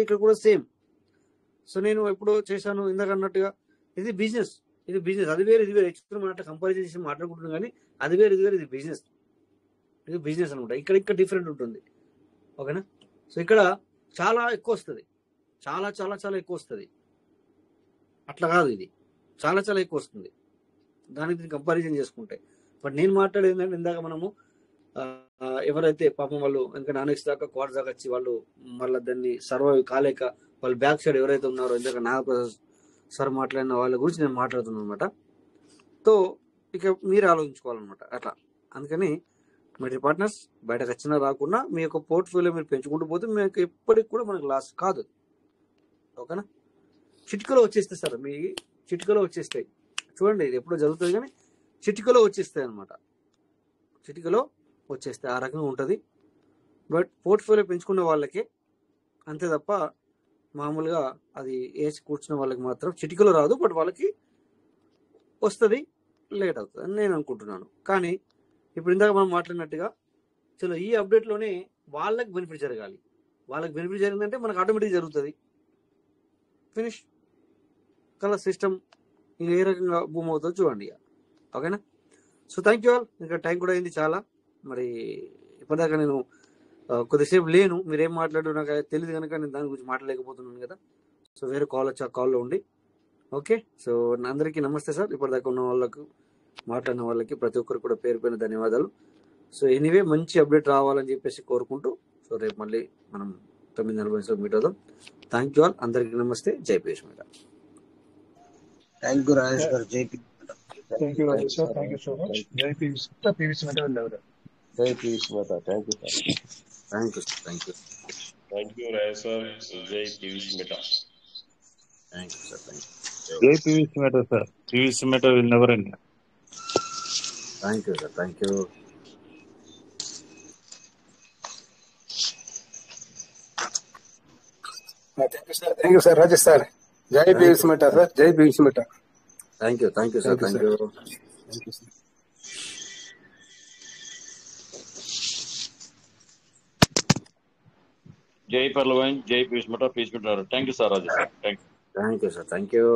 ఇక్కడ కూడా సేమ్. సో నేను ఎప్పుడో చేశాను ఇందాక అన్నట్టుగా, ఇది బిజినెస్, అది వేరు ఇది వేరు. ఎక్స్ట్రా మాట కంపారిజన్ చేసి మాట్లాడుకుంటున్నాం కానీ అది వేరు ఇది వేరు, ఇది బిజినెస్ అనమాట. ఇక్కడ డిఫరెంట్ ఉంటుంది, ఓకేనా. సో ఇక్కడ చాలా ఎక్కువ వస్తుంది, చాలా చాలా చాలా ఎక్కువ వస్తుంది. అట్లా కాదు, ఇది చాలా చాలా ఎక్కువ వస్తుంది దానికి దీనికి కంపారిజన్ చేసుకుంటే. బట్ నేను మాట్లాడేది ఏంటంటే, ఇందాక మనము ఎవరైతే పాపం వాళ్ళు ఇంకా నానెక్స్ దాకా క్వార్టర్ దాకా వచ్చి వాళ్ళు మళ్ళీ దాన్ని సర్వైవ్ కాలేక వాళ్ళు బ్యాక్ సైడ్ ఎవరైతే ఉన్నారో, ఇందాక నాగప్రసాద్ సార్ మాట్లాడిన వాళ్ళ గురించి నేను మాట్లాడుతున్నాను అనమాట. తో ఇక మీరు ఆలోచించుకోవాలన్నమాట అట్లా. అందుకని మీ పార్ట్నర్స్ బయటకు వచ్చినా రాకుండా మీ యొక్క పోర్ట్ఫోలియో మీరు పెంచుకుంటూ పోతే మీకు ఎప్పటికి కూడా మనకు లాస్ కాదు. ఓకేనా? చిటికలో వచ్చేస్తాయి సార్, మీ చిటికలో వచ్చేస్తాయి. చూడండి, ఇది ఎప్పుడో జరుగుతుంది కానీ చిటికలో వచ్చేస్తాయి అనమాట. చిటికలో వచ్చేస్తాయి, ఆ రకంగా ఉంటుంది. బట్ పోర్ట్ఫోలియో పెంచుకున్న వాళ్ళకి అంతే తప్ప మామూలుగా అది ఏజ్ కూర్చున్న వాళ్ళకి మాత్రం చిటికలో రాదు. బట్ వాళ్ళకి వస్తుంది, లేట్ అవుతుంది అని నేను అనుకుంటున్నాను. కానీ ఇప్పుడు ఇందాక మనం మాట్లాడినట్టుగా చలో ఈ అప్డేట్లోనే వాళ్ళకి బెనిఫిట్ జరగాలి. వాళ్ళకి బెనిఫిట్ జరిగిందంటే మనకు ఆటోమేటిక్ జరుగుతుంది. ఫినిష్ కల సిస్టమ్ ఇంకా ఏ రకంగా బూమ్ అవుతుందో చూడండి. ఓకేనా? So thank you all. ఇంకా టైం కూడా అయింది చాలా. మరి ఇప్పటిదాకా నేను కొద్దిసేపు లేను, మీరేం మాట్లాడు నాకు తెలియదు కనుక నేను దాని గురించి మాట్లాడలేకపోతున్నాను కదా. సో వేరే కాల్ వచ్చి ఆ కాల్లో ఉండి. ఓకే, సో అందరికీ నమస్తే సార్. ఇప్పటిదాకా ఉన్న వాళ్ళకు మాట్లాడిన వాళ్ళకి ప్రతి ఒక్కరు కూడా పేరు పైన ధన్యవాదాలు. సో ఎనీవే మంచి అప్డేట్ రావాలని చెప్పేసి కోరుకుంటూ, సో రేపు మళ్ళీ మనం 9:40 మీట్ అవుదాం. Thank you all. అందరికీ నమస్తే. జై Piyush madam. Thank you Rajesh గారు. జై thank you Rajesh sir, thank you so much. జై పీవీసీ మెటల్ లెవెల్. జై Piyush madam. Thank you sir. Thank you sir. Thank you. Thank you Rajesh sir. జై Piyush madam. Thank you sir. Thank you. జై PVC metal sir. PVC metal will never end. Thank you sir. Thank you. Thank you sir. Rajesh sir. జై Piyush Mehta sir. జై Piyush Mehta. Thank you. Thank you sir. Thank you. Thank you sir. జై పర్లవైన్. జై Piyush madam. Piyush madam. Thank you sir. Rajesh sir. Thank you. Thank you sir. Thank you.